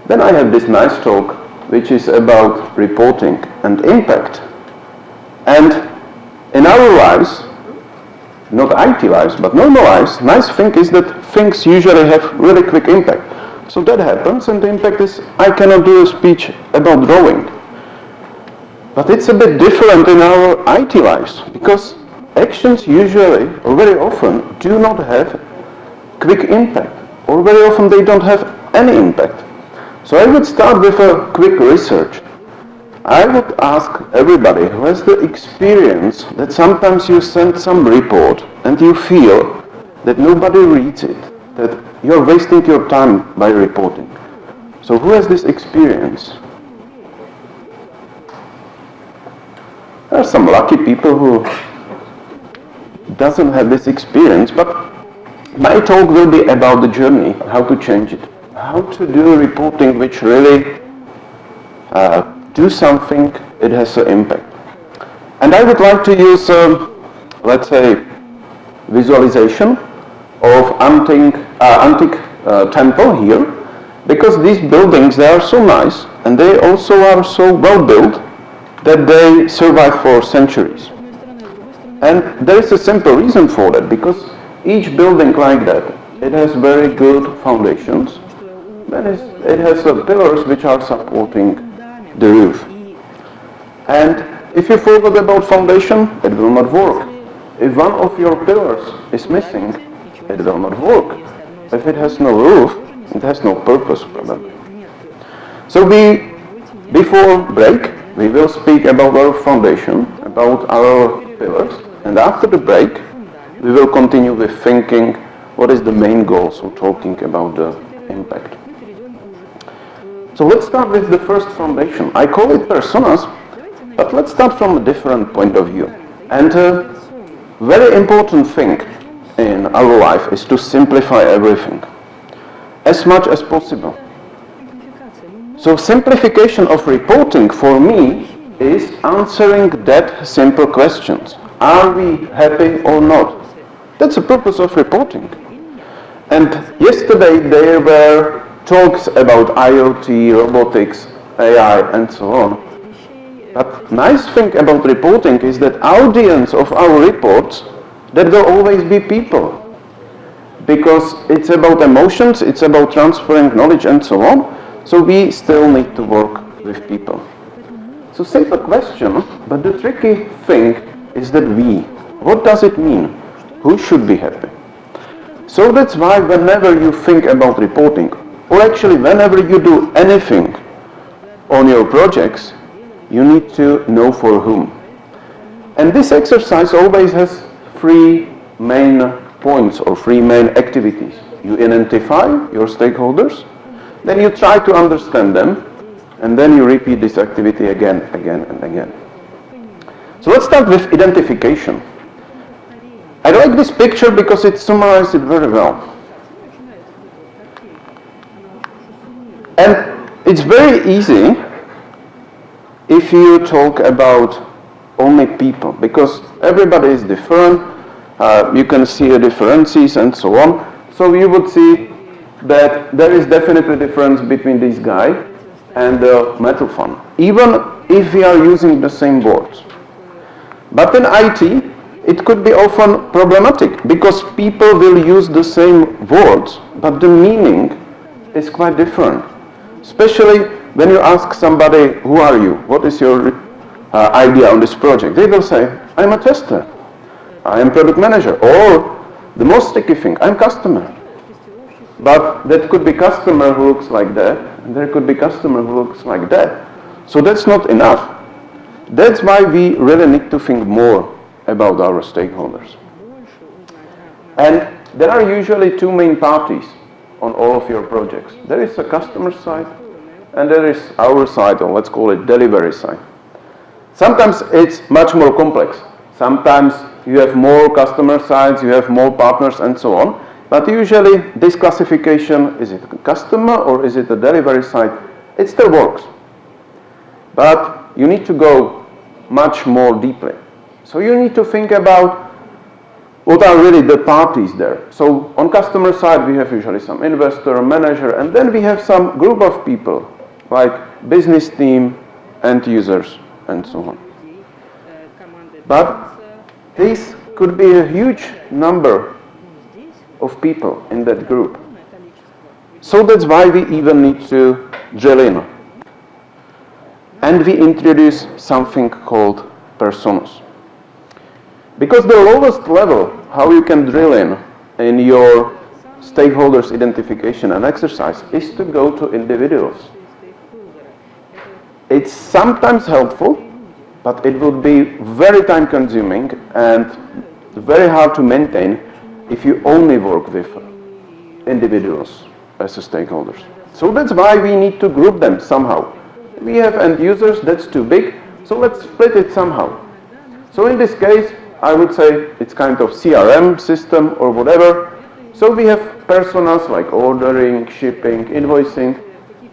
Then I have this nice talk, which is about reporting and impact. And in our lives, not IT lives, but normal lives, nice thing is that things usually have really quick impact. So that happens, and the impact is, I cannot do a speech about drawing. But it's a bit different in our IT lives, because actions usually, or very often, do not have quick impact, or very often they don't have any impact. So I would start with a quick research. I would ask everybody who has the experience that sometimes you send some report and you feel that nobody reads it, that you're wasting your time by reporting. So who has this experience? There are some lucky people who doesn't have this experience, but my talk will be about the journey, how to change it, how to do reporting which really do something, it has an impact. And I would like to use, let's say, visualization of antique temple here, because these buildings, they are so nice, and they also are so well built that they survive for centuries. And there is a simple reason for that, because each building like that, it has very good foundations, then it has pillars which are supporting the roof. And if you forget about foundation, it will not work. If one of your pillars is missing, it will not work. If it has no roof, it has no purpose probably. So before break, we will speak about our foundation, about our pillars, and after the break, we will continue with thinking what is the main goal, so talking about the impact. So let's start with the first foundation. I call it personas, but let's start from a different point of view. And a very important thing in our life is to simplify everything as much as possible. So simplification of reporting for me is answering that simple questions. Are we happy or not? That's the purpose of reporting. And yesterday there were talks about IoT, robotics, AI, and so on. But nice thing about reporting is that audience of our reports, that will always be people. Because it's about emotions, it's about transferring knowledge and so on. So we still need to work with people. So simple question, but the tricky thing is that we. What does it mean? Who should be happy? So that's why whenever you think about reporting, or actually whenever you do anything on your projects, you need to know for whom. And this exercise always has three main points or three main activities. You identify your stakeholders, then you try to understand them, and then you repeat this activity again, and again. So let's start with identification. I like this picture because it summarizes it very well. And it's very easy if you talk about only people, because everybody is different, you can see the differences and so on. So you would see that there is definitely a difference between this guy and the metal fan, even if we are using the same boards. But in IT, it could be often problematic, because people will use the same words, but the meaning is quite different. Especially when you ask somebody, who are you? What is your idea on this project? They will say, I'm a tester, I am product manager, or the most sticky thing, I'm customer. But that could be customer who looks like that, and there could be customer who looks like that. So that's not enough. That's why we really need to think more about our stakeholders. And there are usually two main parties on all of your projects. There is a customer side, and there is our side, or let's call it delivery side. Sometimes it's much more complex. Sometimes you have more customer sides, you have more partners, and so on. But usually this classification, is it a customer or is it a delivery side? It still works. But you need to go much more deeply. So you need to think about what are really the parties there. So on customer side, we have usually some investor, manager, and then we have some group of people, like business team, end users, and so on. But this could be a huge number of people in that group. So that's why we even need to drill in. And we introduce something called personas. Because the lowest level, how you can drill in your stakeholders identification and exercise, is to go to individuals. It's sometimes helpful, but it would be very time consuming and very hard to maintain if you only work with individuals as stakeholders. So that's why we need to group them somehow. We have end users, that's too big, so let's split it somehow. So in this case, I would say it's kind of CRM system or whatever. So we have personas like ordering, shipping, invoicing,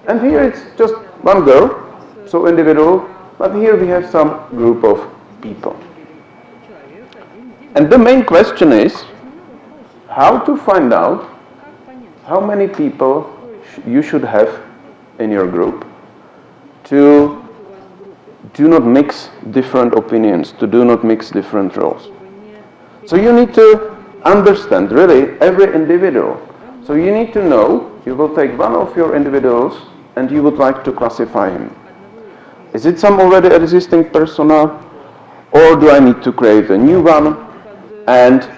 and here it's just one girl, so individual, but here we have some group of people. And the main question is how to find out how many people you should have in your group to do not mix different opinions, to do not mix different roles. So you need to understand really every individual. So you need to know, you will take one of your individuals and you would like to classify him. Is it some already existing persona, or do I need to create a new one? And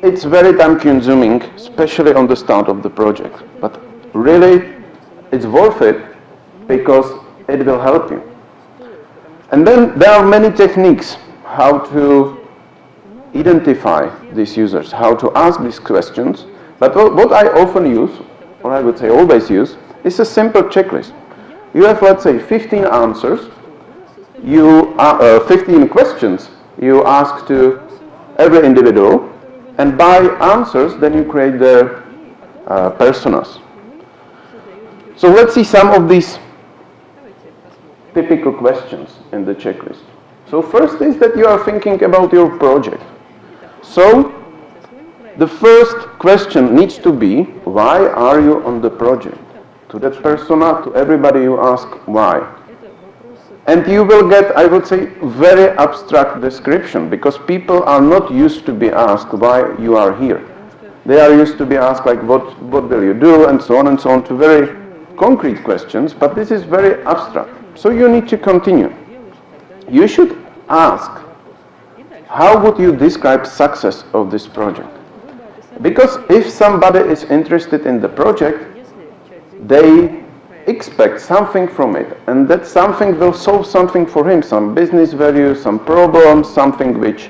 it's very time consuming, especially on the start of the project. But really, it's worth it because it will help you. And then there are many techniques how to identify these users, how to ask these questions. But what I often use, or I would say always use, is a simple checklist. You have, let's say, 15 answers, 15 questions you ask to every individual, and by answers, then you create their personas. So let's see some of these typical questions in the checklist. So first is that you are thinking about your project. So the first question needs to be, why are you on the project? To that persona, to everybody you ask why. And you will get, I would say, very abstract description, because people are not used to be asked why you are here. They are used to be asked like what will you do and so on, to very concrete questions, but this is very abstract. So you need to continue. You should ask, how would you describe success of this project? Because if somebody is interested in the project, they expect something from it, and that something will solve something for him, some business value, some problem, something which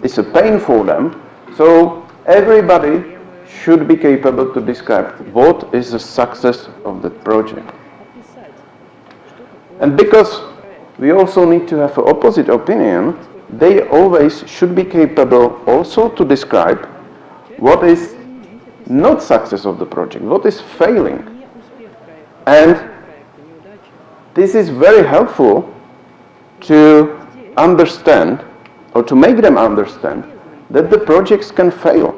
is a pain for them. So everybody should be capable to describe what is the success of the project. And because we also need to have an opposite opinion, they always should be capable also to describe what is not success of the project, what is failing. And this is very helpful to understand, or to make them understand, that the projects can fail.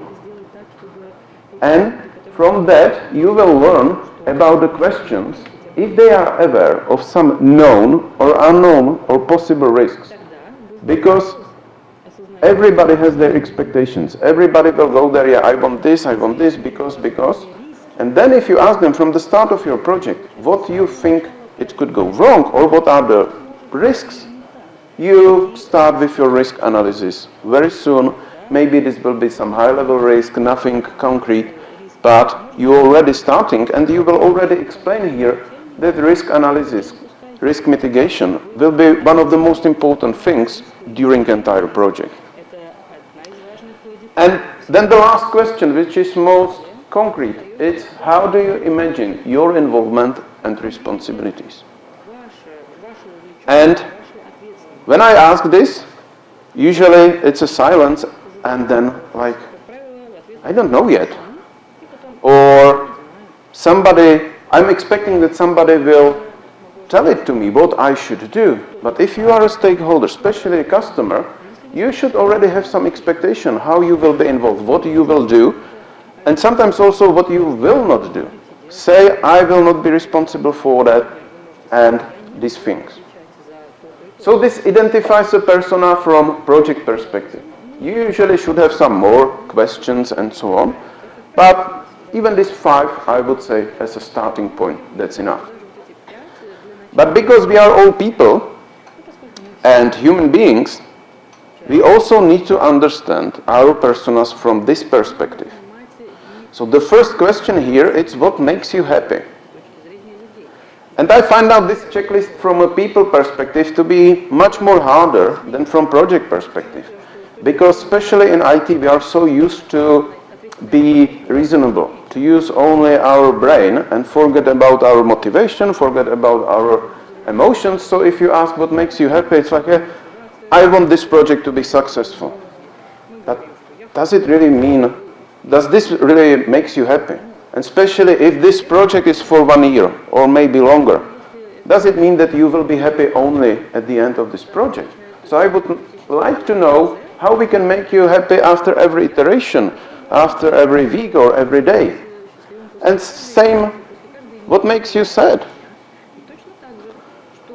And from that you will learn about the questions if they are aware of some known or unknown or possible risks. Because everybody has their expectations. Everybody will go there, yeah, I want this, because. And then if you ask them from the start of your project, what you think it could go wrong, or what are the risks, you start with your risk analysis very soon. Maybe this will be some high-level risk, nothing concrete, but you're already starting, and you will already explain here that risk analysis, risk mitigation will be one of the most important things during the entire project. And then the last question, which is most concrete, it's how do you imagine your involvement and responsibilities? And when I ask this, usually it's a silence, and then like, I don't know yet. Or somebody, I'm expecting that somebody will tell it to me what I should do. But if you are a stakeholder, especially a customer, you should already have some expectation how you will be involved, what you will do, and sometimes also what you will not do. Say, I will not be responsible for that, and these things. So this identifies a persona from project perspective. You usually should have some more questions and so on, but even this 5, I would say, as a starting point, that's enough. But because we are all people and human beings, we also need to understand our personas from this perspective. So the first question here is what makes you happy? And I find out this checklist from a people perspective to be much more harder than from project perspective. Because especially in IT we are so used to be reasonable, to use only our brain and forget about our motivation, forget about our emotions. So if you ask what makes you happy, it's like, I want this project to be successful. But does it really mean, does this really makes you happy? And especially if this project is for 1 year or maybe longer, does it mean that you will be happy only at the end of this project? So I would like to know how we can make you happy after every iteration, after every week or every day. And same, what makes you sad?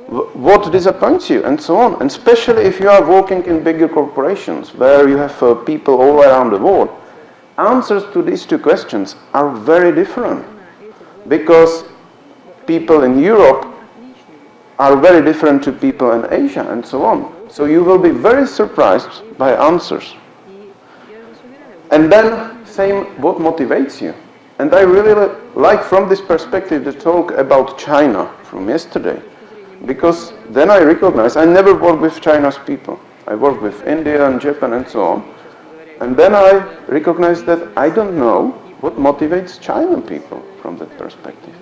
What disappoints you, and so on. And especially if you are working in bigger corporations where you have people all around the world, answers to these 2 questions are very different, because people in Europe are very different to people in Asia and so on. So you will be very surprised by answers. And then same, what motivates you? And I really like from this perspective the talk about China from yesterday, because then I recognize I never work with China's people. I work with India and Japan and so on. And then I recognize that I don't know what motivates China people from that perspective.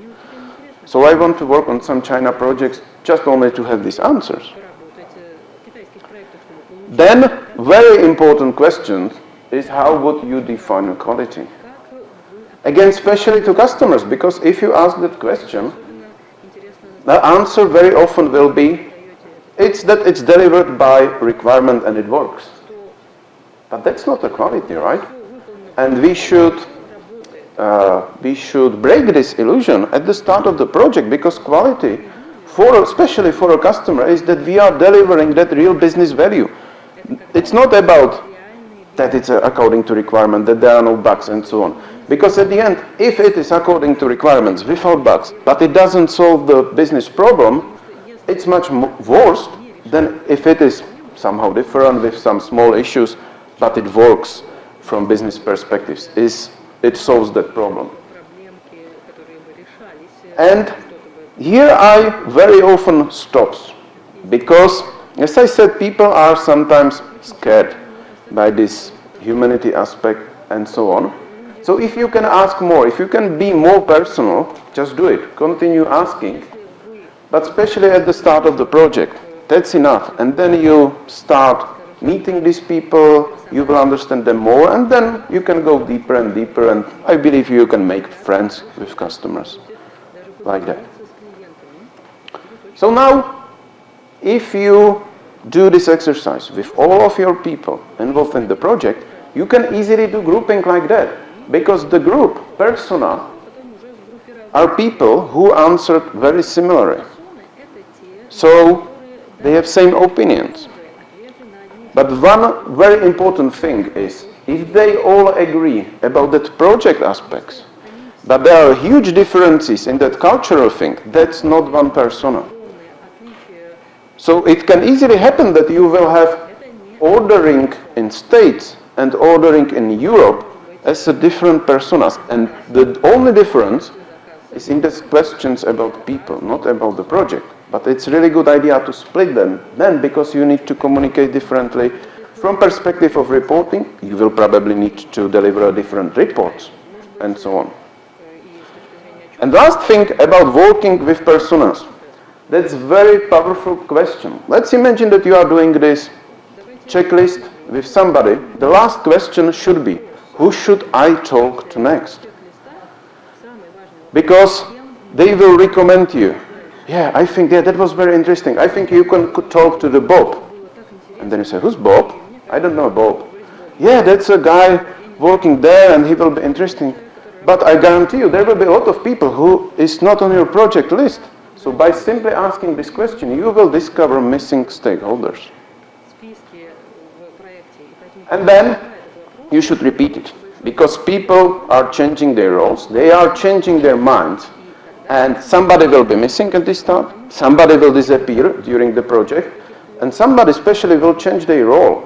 So I want to work on some China projects just only to have these answers. Then, very important question is how would you define a quality? Again, especially to customers, because if you ask that question, the answer very often will be, it's that it's delivered by requirement and it works. But that's not a quality, right? And we should break this illusion at the start of the project, because quality, especially for a customer, is that we are delivering that real business value. It's not about that it's according to requirement, that there are no bugs and so on. Because at the end, if it is according to requirements without bugs, but it doesn't solve the business problem, it's much worse than if it is somehow different with some small issues, but it works from business perspectives. It solves that problem. And here I very often stops, because, as I said, people are sometimes scared by this humanity aspect and so on. So if you can ask more, if you can be more personal, just do it. Continue asking. But especially at the start of the project, that's enough. And then you start meeting these people, you will understand them more, and then you can go deeper and deeper, and I believe you can make friends with customers like that. So now, if you do this exercise with all of your people involved in the project, you can easily do grouping like that, because the group persona are people who answered very similarly. So they have same opinions. But one very important thing is, if they all agree about that project aspects, but there are huge differences in that cultural thing, that's not one persona. So it can easily happen that you will have ordering in States and ordering in Europe as a different personas, and the only difference is in these questions about people, not about the project. But it's a really good idea to split them then, because you need to communicate differently. From perspective of reporting, you will probably need to deliver different reports and so on. And last thing about working with personas, that's a very powerful question. Let's imagine that you are doing this checklist with somebody. The last question should be, who should I talk to next? Because they will recommend you. Yeah, I think that was very interesting. I think you could talk to the Bob. And then you say, who's Bob? I don't know, Bob. Yeah, that's a guy working there and he will be interesting. But I guarantee you there will be a lot of people who is not on your project list. So by simply asking this question, you will discover missing stakeholders. And then you should repeat it. Because people are changing their roles, they are changing their minds. And somebody will be missing at this start, somebody will disappear during the project, and somebody especially will change their role.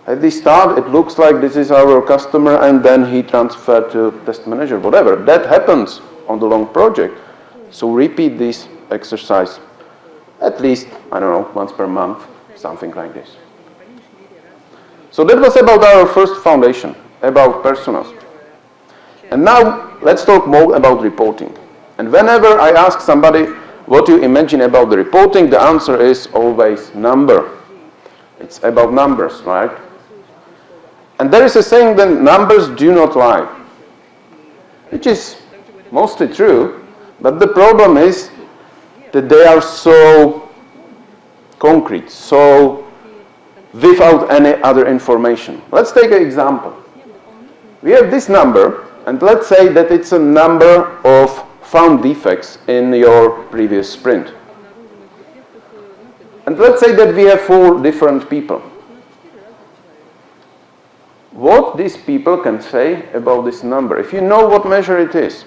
At the start, it looks like this is our customer, and then he transferred to test manager, whatever. That happens on the long project. So repeat this exercise at least, I don't know, once per month, something like this. So that was about our first foundation, about personas. And now let's talk more about reporting. And whenever I ask somebody what you imagine about the reporting, the answer is always number. It's about numbers, right? And there is a saying that numbers do not lie, which is mostly true, but the problem is that they are so concrete, so without any other information. Let's take an example. We have this number, and let's say that it's a number of found defects in your previous sprint. And let's say that we have 4 different people. What these people can say about this number, if you know what measure it is.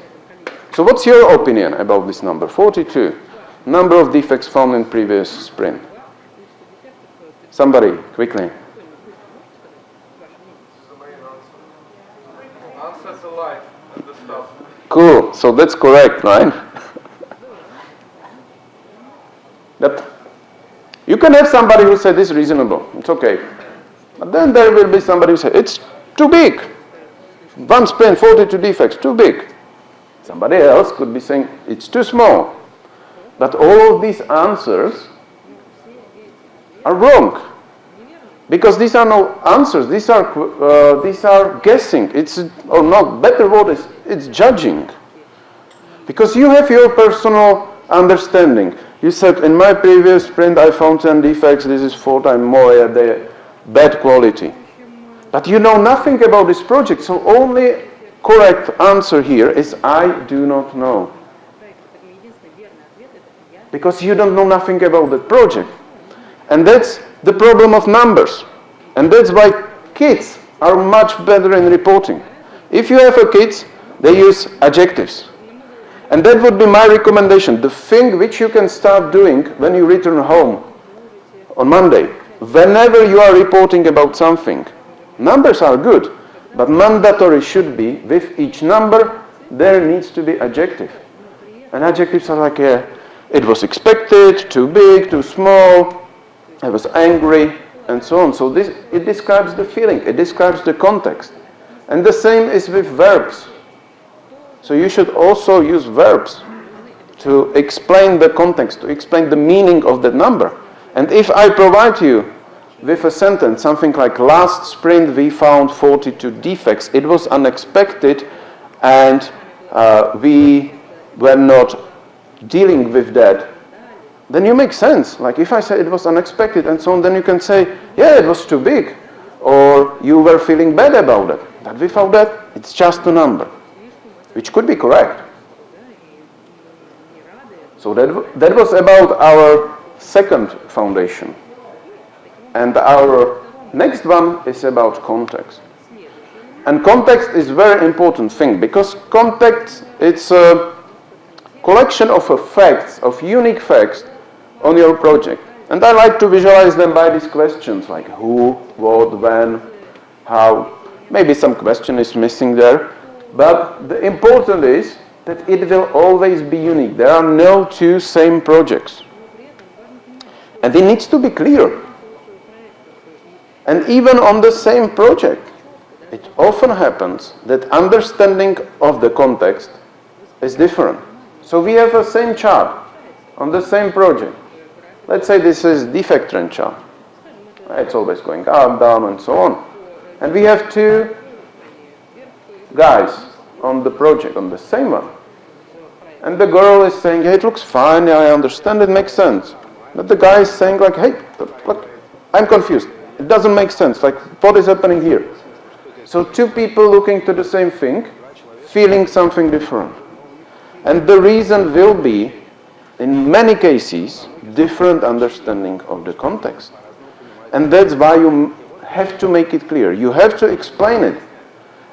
So what's your opinion about this number? 42. Number of defects found in previous sprint. Somebody, quickly. Answer's a lie at the start. Cool, so that's correct, right? But you can have somebody who said this is reasonable, it's okay. But then there will be somebody who says it's too big. One sprint, 42 defects, too big. Somebody else could be saying it's too small. But all of these answers are wrong. Because these are no answers, these are guessing. It's, or not, better word is, it's judging. Because you have your personal understanding. You said, in my previous sprint I found 10 defects, this is 4 times more, they're bad quality. But you know nothing about this project, so only correct answer here is I do not know. Because you don't know nothing about the project. And that's the problem of numbers. And that's why kids are much better in reporting. If you have a kids, they use adjectives. And that would be my recommendation. The thing which you can start doing when you return home on Monday, whenever you are reporting about something, numbers are good, but mandatory should be, with each number, there needs to be adjective. And adjectives are like, it was expected, too big, too small, I was angry, and so on. So this, it describes the feeling, it describes the context. And the same is with verbs. So you should also use verbs to explain the context, to explain the meaning of that number. And if I provide you with a sentence, something like, last sprint we found 42 defects, it was unexpected, and we were not dealing with that, then you make sense. Like if I say it was unexpected and so on, then you can say, yeah, it was too big, or you were feeling bad about it. But without that, it's just a number, which could be correct. So that was about our second foundation. And our next one is about context. And context is a very important thing, because context, it's a collection of facts, of unique facts on your project. And I like to visualize them by these questions, like who, what, when, how. Maybe some question is missing there. But the important is that it will always be unique. There are no 2 same projects. And it needs to be clear. And even on the same project, it often happens that understanding of the context is different. So we have the same chart on the same project. Let's say this is defect trend chart. It's always going up, down, and so on. And we have 2 guys on the project, on the same one. And the girl is saying, yeah, it looks fine, yeah, I understand, it makes sense. But the guy is saying like, hey, look, I'm confused. It doesn't make sense. Like, what is happening here? So two people looking to the same thing, feeling something different. And the reason will be, in many cases, different understanding of the context. And that's why you have to make it clear. You have to explain it.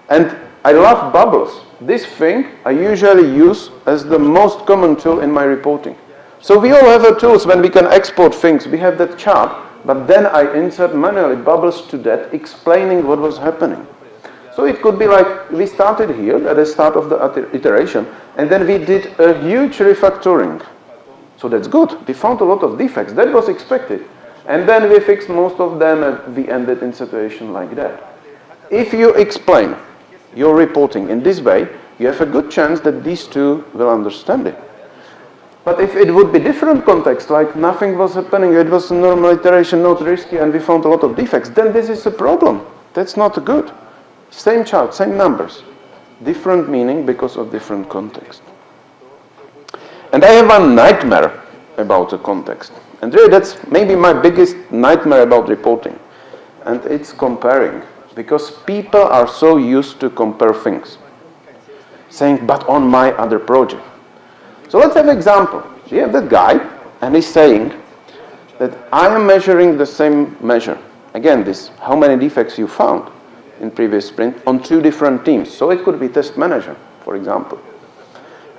And I love bubbles. This thing I usually use as the most common tool in my reporting. So we all have a tools when we can export things. We have that chart, but then I insert manually bubbles to that, explaining what was happening. So it could be like, we started here at the start of the iteration, and then we did a huge refactoring. So that's good. We found a lot of defects. That was expected. And then we fixed most of them, and we ended in situation like that. If you explain your reporting in this way, you have a good chance that these two will understand it. But if it would be different context, like nothing was happening, it was a normal iteration, not risky, and we found a lot of defects, then this is a problem. That's not good. Same chart, same numbers. Different meaning because of different context. And I have one nightmare about the context. And really that's maybe my biggest nightmare about reporting. And it's comparing. Because people are so used to compare things. Saying, but on my other project. So let's have an example. We have that guy, and he's saying that I am measuring the same measure. Again, this, how many defects you found in previous sprint on two different teams. So it could be test manager, for example.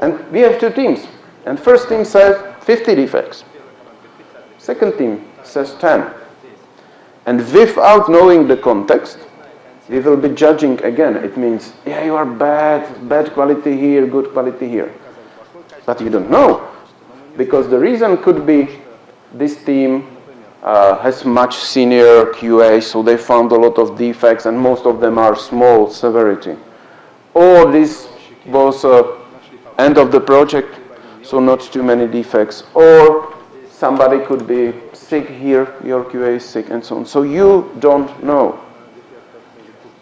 And we have two teams. And first team says 50 defects. Second team says 10. And without knowing the context, we will be judging again. It means, yeah, you are bad quality here, good quality here. But you don't know. Because the reason could be this team has much senior QA, so they found a lot of defects, and most of them are small severity. Or this was end of the project, so not too many defects. Or somebody could be sick here, your QA is sick, and so on. So you don't know.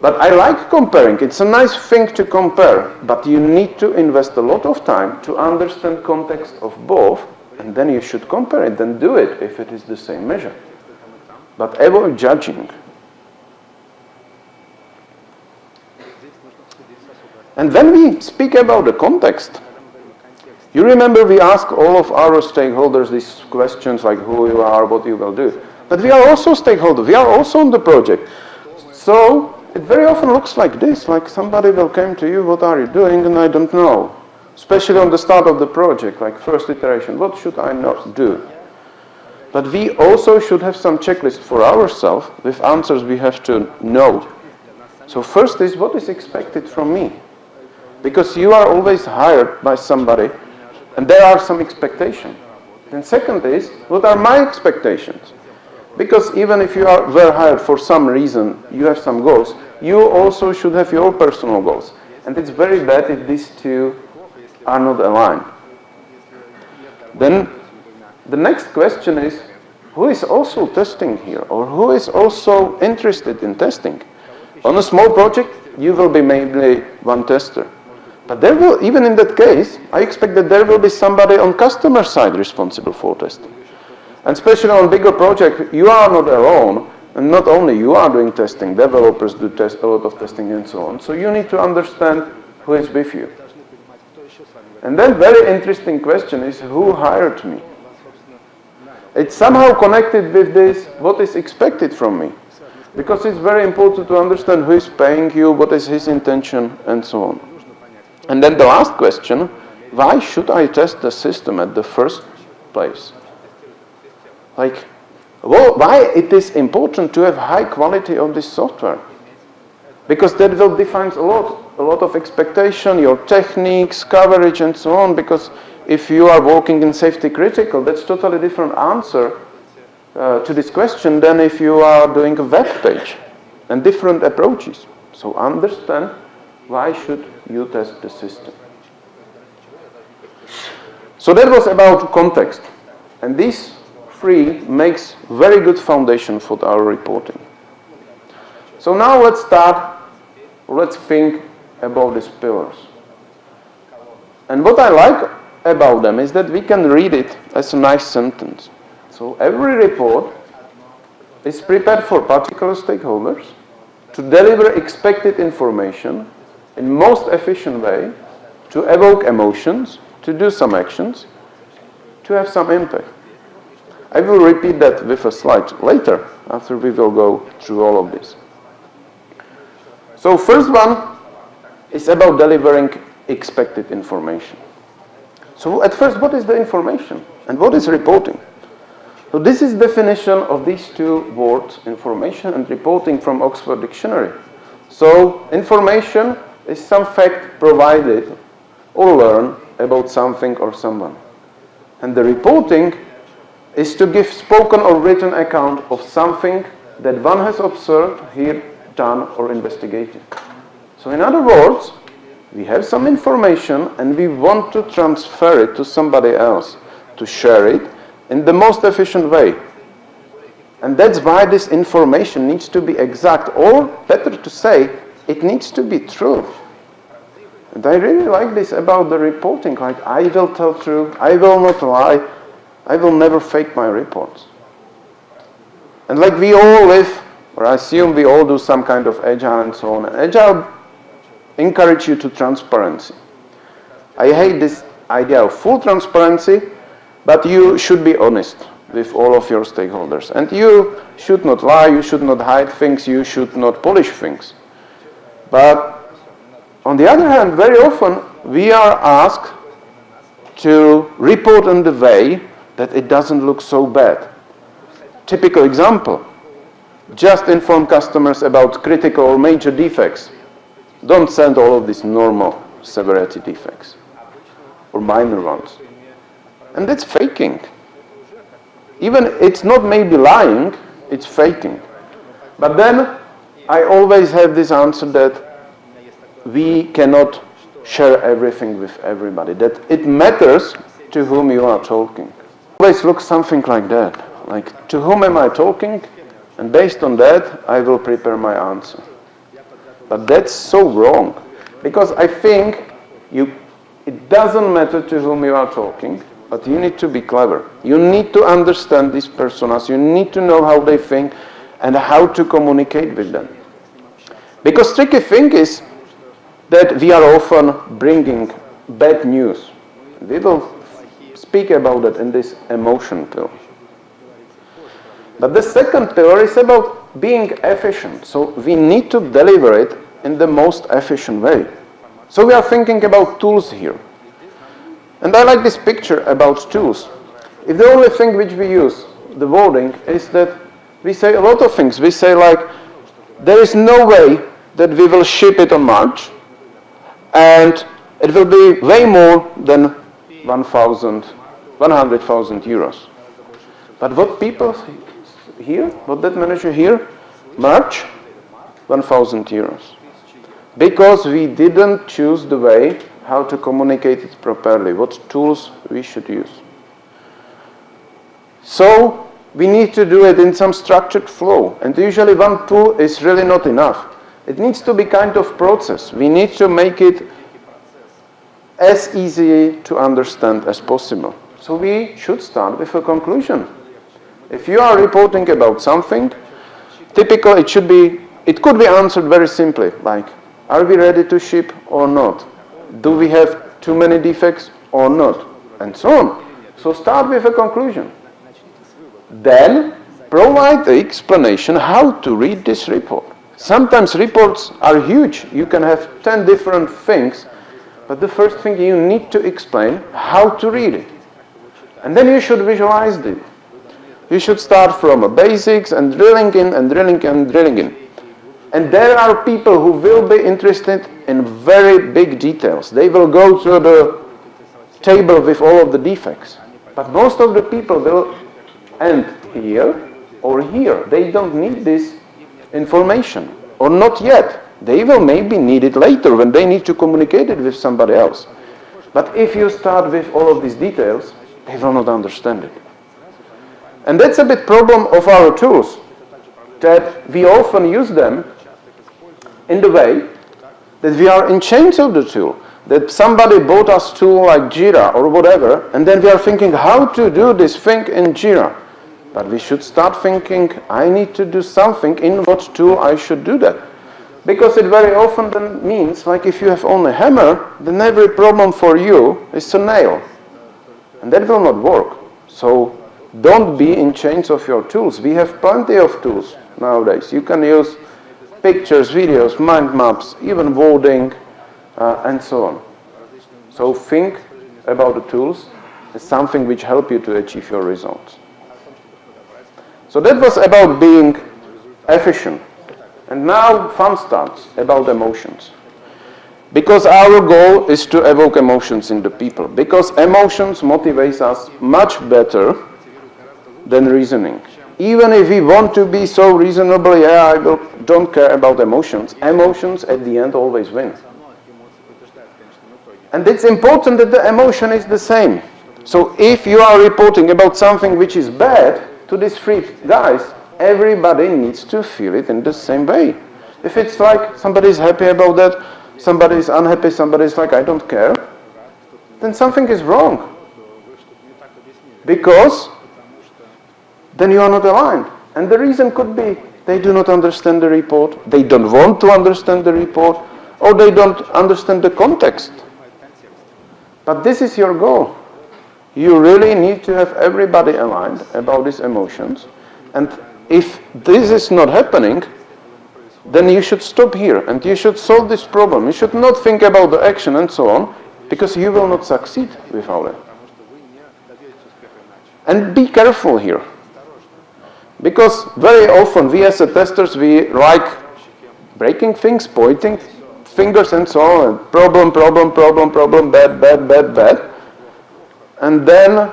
But I like comparing. It's a nice thing to compare, but you need to invest a lot of time to understand context of both, and then you should compare it, then do it if it is the same measure. But avoid judging. And when we speak about the context, you remember we ask all of our stakeholders these questions like who you are, what you will do. But we are also stakeholders. We are also on the project. So it very often looks like this, like somebody will come to you, what are you doing, and I don't know. Especially on the start of the project, like first iteration, what should I not do? But we also should have some checklist for ourselves with answers we have to know. So first is, what is expected from me? Because you are always hired by somebody, and there are some expectations. And second is, what are my expectations? Because even if you were hired for some reason, you have some goals, you also should have your personal goals. And it's very bad if these two are not aligned. Then the next question is, who is also testing here? Or who is also interested in testing? On a small project, you will be mainly one tester. But there will, even in that case, I expect that there will be somebody on customer side responsible for testing. And especially on bigger projects, you are not alone, and not only you are doing testing, developers do a lot of testing and so on. So you need to understand who is with you. And then very interesting question is, who hired me? It's somehow connected with this, what is expected from me. Because it's very important to understand who is paying you, what is his intention, and so on. And then the last question, why should I test the system at the first place? Like, why it is important to have high quality of this software? Because that will define a lot of expectation, your techniques, coverage, and so on. Because if you are working in safety critical, that's totally different answer to this question than if you are doing a web page, and different approaches. So understand, why should you test the system? So that was about context. And these three makes very good foundation for our reporting. So now let's think about these pillars. And what I like about them is that we can read it as a nice sentence. So every report is prepared for particular stakeholders to deliver expected information in most efficient way, to evoke emotions, to do some actions, to have some impact. I will repeat that with a slide later, after we will go through all of this. So first one is about delivering expected information. So at first, what is the information and what is reporting? So this is definition of these two words, information and reporting, from Oxford Dictionary. So information is some fact provided or learned about something or someone. And the reporting is to give spoken or written account of something that one has observed, heard, done, or investigated. So in other words, we have some information and we want to transfer it to somebody else, to share it in the most efficient way. And that's why this information needs to be exact, or better to say, it needs to be true. And I really like this about the reporting, like I will tell truth, I will not lie, I will never fake my reports. And like we all live, or I assume we all do some kind of agile and so on. And agile encourage you to transparency. I hate this idea of full transparency, but you should be honest with all of your stakeholders. And you should not lie, you should not hide things, you should not polish things. But on the other hand, very often we are asked to report in the way that it doesn't look so bad. Typical example, just inform customers about critical or major defects. Don't send all of these normal severity defects or minor ones. And that's faking. Even it's not maybe lying, it's faking. But then I always have this answer that we cannot share everything with everybody, that it matters to whom you are talking. Always look something like that, like to whom am I talking, and based on that I will prepare my answer. But that's so wrong, because I think it doesn't matter to whom you are talking, but you need to be clever. You need to understand these personas, you need to know how they think and how to communicate with them. Because tricky thing is that we are often bringing bad news. We will speak about that in this emotion pillar. But the second pillar is about being efficient. So we need to deliver it in the most efficient way. So we are thinking about tools here. And I like this picture about tools. If the only thing which we use, the wording, is that we say a lot of things. We say like, there is no way that we will ship it on March, and it will be way more than 100,000 euros. But what people hear, what that manager hear, March, 1,000 euros. Because we didn't choose the way how to communicate it properly, what tools we should use. So we need to do it in some structured flow, and usually one tool is really not enough. It needs to be kind of process. We need to make it as easy to understand as possible. So we should start with a conclusion. If you are reporting about something, typically it could be answered very simply, like, are we ready to ship or not? Do we have too many defects or not? And so on. So start with a conclusion. Then provide the explanation how to read this report. Sometimes reports are huge. You can have 10 different things, but the first thing you need to explain how to read it. And then you should visualize it. You should start from basics and drilling in and drilling and drilling in. And there are people who will be interested in very big details. They will go to the table with all of the defects. But most of the people will end here or here. They don't need this information, or not yet. They will maybe need it later when they need to communicate it with somebody else. But if you start with all of these details, they will not understand it. And that's a bit problem of our tools, that we often use them in the way that we are in chains of the tool, that somebody bought us tool like Jira or whatever, and then we are thinking how to do this thing in Jira. But we should start thinking, I need to do something, in what tool I should do that. Because it very often then means, like if you have only a hammer, then every problem for you is a nail. And that will not work. So don't be in chains of your tools. We have plenty of tools nowadays. You can use pictures, videos, mind maps, even voting, and so on. So think about the tools as something which help you to achieve your results. So that was about being efficient. And now fun starts about emotions. Because our goal is to evoke emotions in the people. Because emotions motivate us much better than reasoning. Even if we want to be so reasonable, don't care about emotions. Emotions at the end always win. And it's important that the emotion is the same. So if you are reporting about something which is bad to these three guys, everybody needs to feel it in the same way. If it's like somebody is happy about that, somebody is unhappy, somebody is like, I don't care, then something is wrong. Because then you are not aligned. And the reason could be they do not understand the report, they don't want to understand the report, or they don't understand the context. But this is your goal. You really need to have everybody aligned about these emotions. And if this is not happening, then you should stop here and you should solve this problem. You should not think about the action and so on, because you will not succeed without it. And be careful here. Because very often we as testers, we like breaking things, pointing fingers and so on, and problem, bad. And then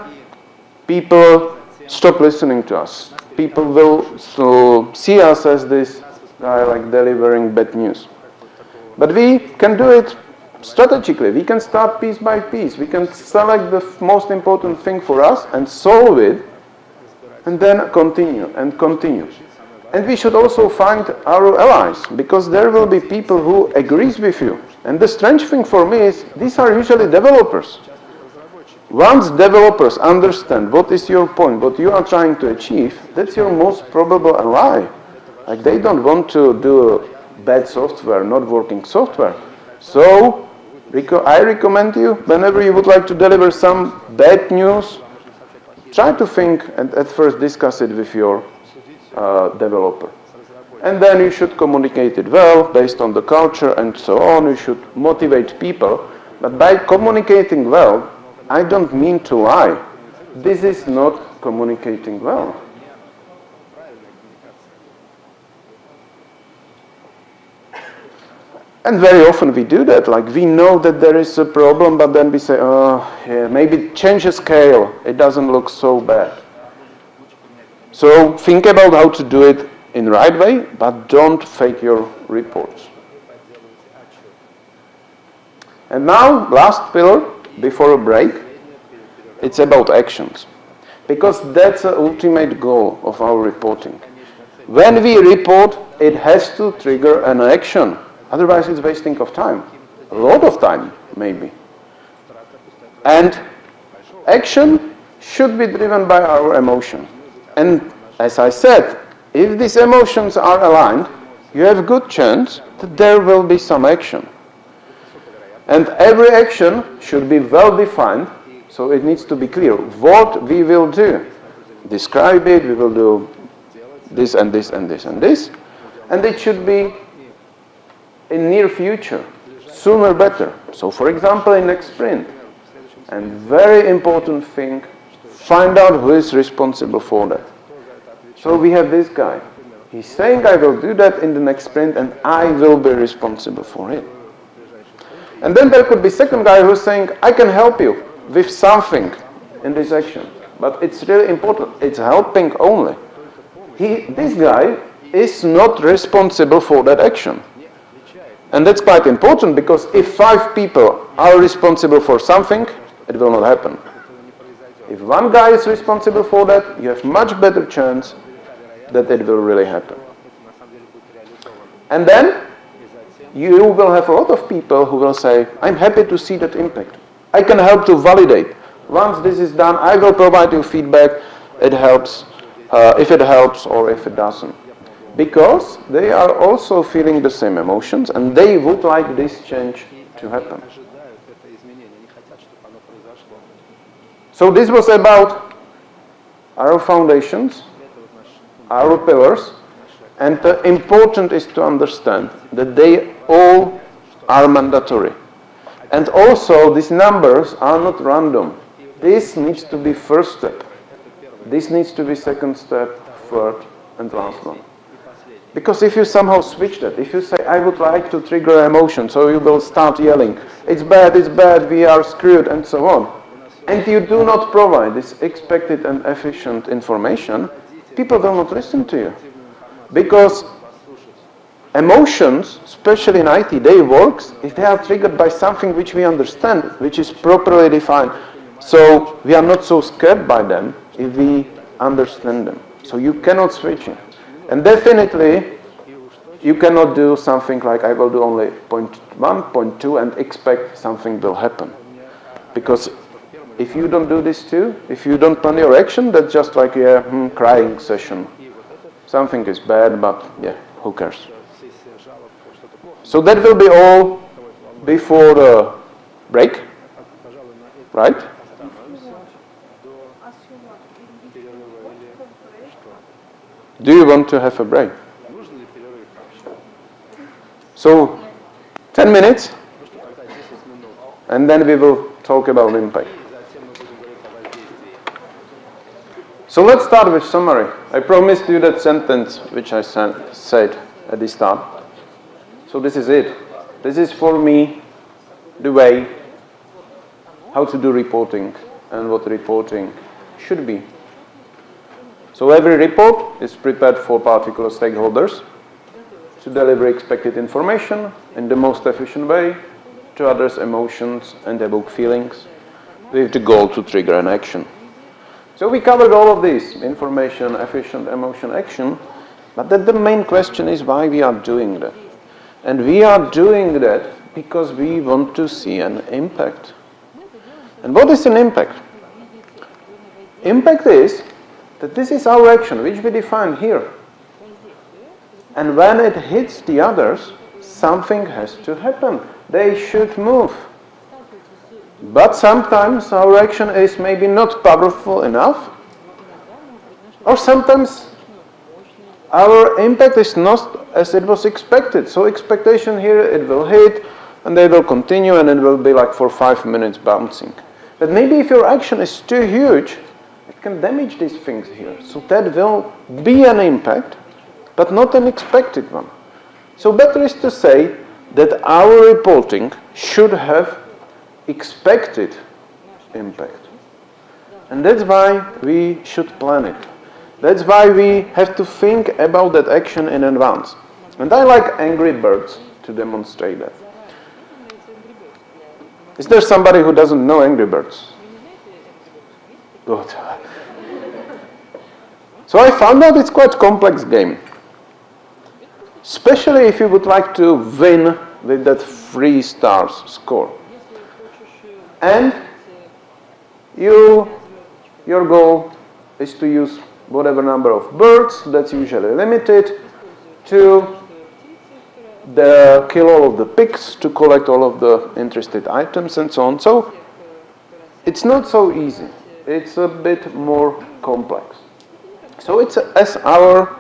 people stop listening to us. People will see us as this guy like delivering bad news. But we can do it strategically. We can start piece by piece. We can select the most important thing for us and solve it, and then continue and continue. And we should also find our allies, because there will be people who agrees with you. And the strange thing for me is, these are usually developers. Once developers understand what is your point, what you are trying to achieve, that's your most probable ally. Like they don't want to do bad software, not working software. So I recommend you, whenever you would like to deliver some bad news, try to think and at first discuss it with your developer. And then you should communicate it well, based on the culture and so on. You should motivate people. But by communicating well, I don't mean to lie. This is not communicating well. And very often we do that, like we know that there is a problem, but then we say, oh, yeah, maybe change the scale, it doesn't look so bad. So think about how to do it in the right way, but don't fake your reports. And now, last pillar, before a break, it's about actions. Because that's the ultimate goal of our reporting. When we report, it has to trigger an action. Otherwise, it's wasting of time. A lot of time, maybe. And action should be driven by our emotion. And as I said, if these emotions are aligned, you have a good chance that there will be some action. And every action should be well defined, so it needs to be clear what we will do. Describe it, we will do this and this and this and this. And it should be in near future, sooner better. So for example, in next sprint. And very important thing, find out who is responsible for that. So we have this guy. He's saying I will do that in the next sprint and I will be responsible for it. And then there could be second guy who's saying I can help you with something in this action. But it's really important. It's helping only. This guy is not responsible for that action. And that's quite important, because if 5 people are responsible for something, it will not happen. If one guy is responsible for that, you have much better chance that it will really happen. And then you will have a lot of people who will say, I'm happy to see that impact. I can help to validate. Once this is done, I will provide you feedback. It helps if it helps or if it doesn't. Because they are also feeling the same emotions and they would like this change to happen. So this was about our foundations, our pillars, and important is to understand that they all are mandatory. And also these numbers are not random. This needs to be first step. This needs to be second step, third and last one. Because if you somehow switch that, if you say, I would like to trigger emotion, so you will start yelling, it's bad, we are screwed, and so on, and you do not provide this expected and efficient information, people will not listen to you. Because emotions, especially in IT, they work if they are triggered by something which we understand, which is properly defined. So we are not so scared by them if we understand them. So you cannot switch it. And definitely, you cannot do something like I will do only point 1, point 2 and expect something will happen. Because if you don't do this too, if you don't plan your action, that's just like a crying session. Something is bad, but yeah, who cares? So that will be all before the break, right? Do you want to have a break? So, 10 minutes, and then we will talk about impact. So let's start with summary. I promised you that sentence which I said at the start. So this is it. This is for me the way how to do reporting and what reporting should be. So every report is prepared for particular stakeholders to deliver expected information in the most efficient way to address emotions and evoke feelings with the goal to trigger an action. So we covered all of these, information, efficient, emotion, action, but then the main question is why we are doing that. And we are doing that because we want to see an impact. And what is an impact? Impact is that this is our action, which we define here. And when it hits the others, something has to happen. They should move. But sometimes our action is maybe not powerful enough, or sometimes our impact is not as it was expected. So expectation here, it will hit, and they will continue, and it will be like for 5 minutes bouncing. But maybe if your action is too huge, it can damage these things here. So that will be an impact, but not an expected one. So better is to say that our reporting should have expected impact. And that's why we should plan it. That's why we have to think about that action in advance. And I like Angry Birds to demonstrate that. Is there somebody who doesn't know Angry Birds? Good. So I found out it's quite a complex game. Especially if you would like to win with that 3 stars score. And your goal is to use whatever number of birds, that's usually limited, to kill all of the pigs, to collect all of the interested items and so on. So it's not so easy. It's a bit more complex. So it's as our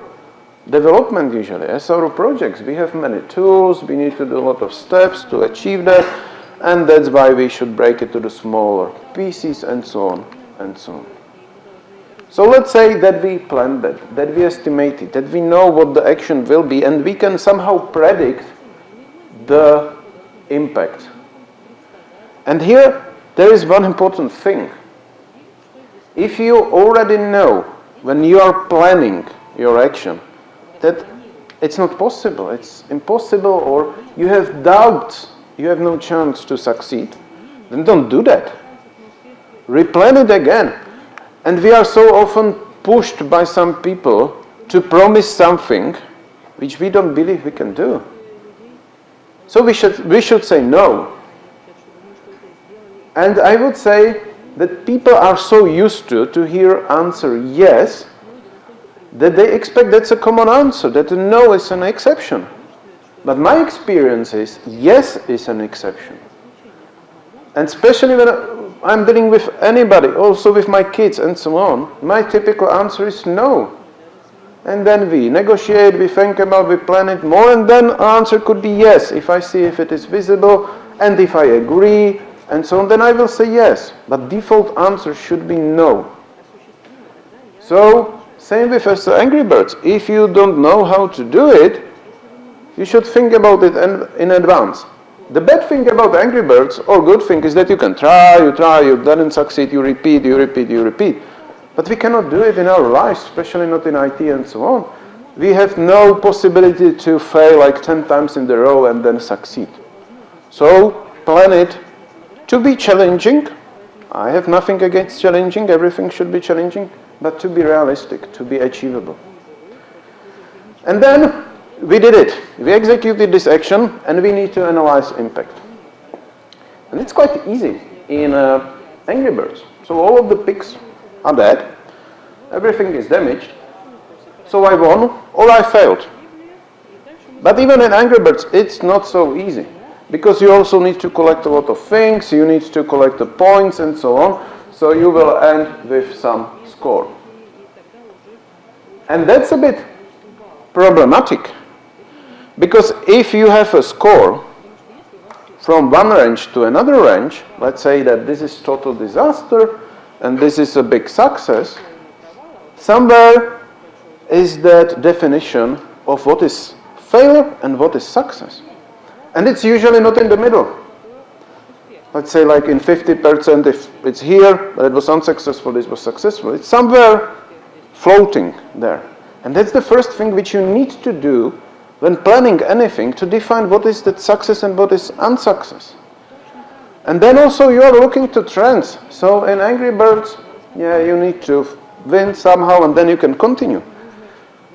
development usually, as our projects, we have many tools, we need to do a lot of steps to achieve that, and that's why we should break it to the smaller pieces and so on and so on. So let's say that we planned that we estimate it, that we know what the action will be, and we can somehow predict the impact. And here there is one important thing. If you already know when you are planning your action that it's not possible, it's impossible, or you have doubts, you have no chance to succeed, then don't do that. Replan it again. And we are so often pushed by some people to promise something which we don't believe we can do. So we should say no. And I would say that people are so used to hear answer yes, that they expect that's a common answer, that a no is an exception. But my experience is yes is an exception. And especially when I'm dealing with anybody, also with my kids and so on, my typical answer is no. And then we negotiate, we think about, we plan it more, and then answer could be yes. If I see if it is visible, and if I agree, and so on, then I will say yes. But default answer should be no. So, same with us Angry Birds. If you don't know how to do it, you should think about it in advance. The bad thing about Angry Birds, or good thing, is that you can try, you doesn't succeed, you repeat. But we cannot do it in our lives, especially not in IT and so on. We have no possibility to fail like 10 times in a row and then succeed. So plan it to be challenging. I have nothing against challenging, everything should be challenging, but to be realistic, to be achievable. And then we did it. We executed this action and we need to analyze impact. And it's quite easy in Angry Birds. So all of the pigs are dead, everything is damaged, so I won or I failed. But even in Angry Birds, it's not so easy, because you also need to collect a lot of things, you need to collect the points and so on, so you will end with some score. And that's a bit problematic, because if you have a score from one range to another range, let's say that this is total disaster, and this is a big success, somewhere is that definition of what is failure and what is success. And it's usually not in the middle. Let's say like in 50%, if it's here, but it was unsuccessful, this was successful. It's somewhere floating there. And that's the first thing which you need to do when planning anything, to define what is that success and what is unsuccess. And then also you are looking to trends. So in Angry Birds, yeah, you need to win somehow and then you can continue.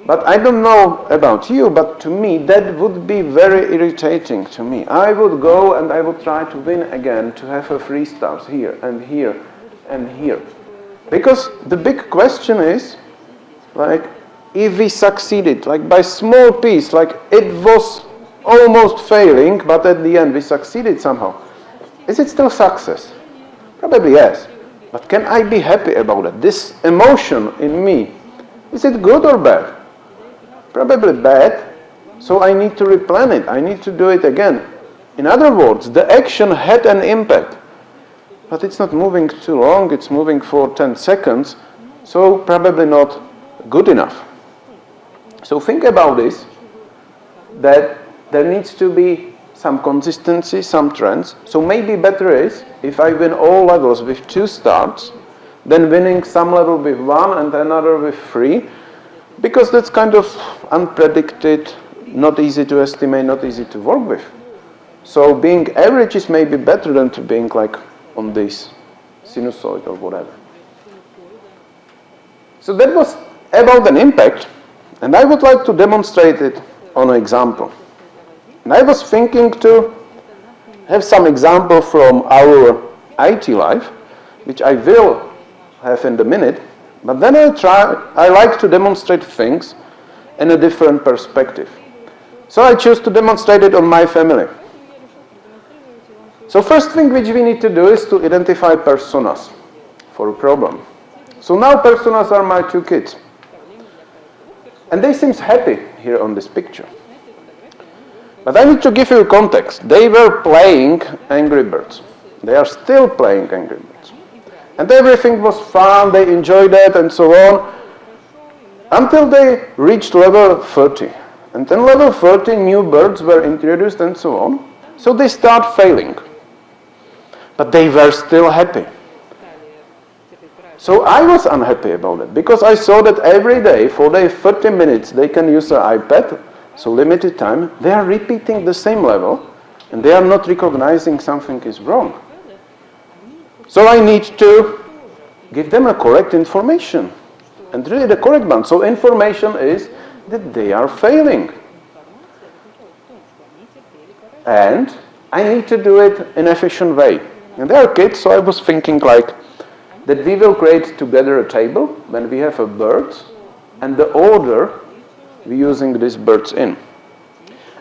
But I don't know about you, but to me that would be very irritating to me. I would go and I would try to win again, to have a 3 stars here and here and here. Because the big question is, like, if we succeeded, like by small piece, like it was almost failing, but at the end we succeeded somehow. Is it still success? Probably yes. But can I be happy about it? This emotion in me, is it good or bad? Probably bad, so I need to replan it. I need to do it again. In other words, the action had an impact, but it's not moving too long, it's moving for 10 seconds, so probably not good enough. So think about this, that there needs to be some consistency, some trends. So maybe better is if I win all levels with 2 stars, than winning some level with 1 and another with 3, because that's kind of unpredicted, not easy to estimate, not easy to work with. So being average is maybe better than to being like on this sinusoid or whatever. So that was about an impact, and I would like to demonstrate it on an example. And I was thinking to have some example from our IT life, which I will have in a minute, but then I like to demonstrate things in a different perspective. So I choose to demonstrate it on my family. So first thing which we need to do is to identify personas for a problem. So now personas are my 2 kids. And they seem happy here on this picture. But I need to give you context. They were playing Angry Birds. They are still playing Angry Birds. And everything was fun, they enjoyed it and so on, until they reached level 30. And then level 30, new birds were introduced and so on. So they start failing. But they were still happy. So I was unhappy about it, because I saw that every day, for their 30 minutes, they can use their iPad, so limited time, they are repeating the same level, and they are not recognizing something is wrong. So I need to give them a correct information, and really the correct one. So information is that they are failing. And I need to do it in an efficient way. And they are kids, so I was thinking like, that we will create together a table when we have a bird and the order we're using these birds in.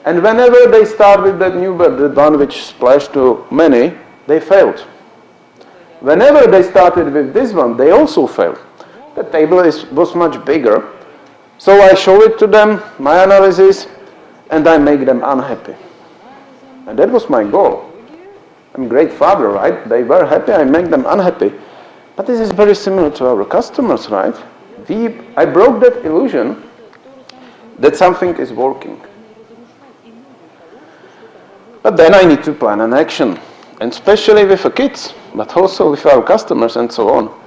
And whenever they start with that new bird, the one which splashed too many, they failed. Whenever they started with this one, they also failed. The table was much bigger. So I show it to them, my analysis, and I make them unhappy. And that was my goal. I'm a great father, right? They were happy, I make them unhappy. But this is very similar to our customers, right? I broke that illusion that something is working. But then I need to plan an action, and especially with the kids, but also with our customers and so on.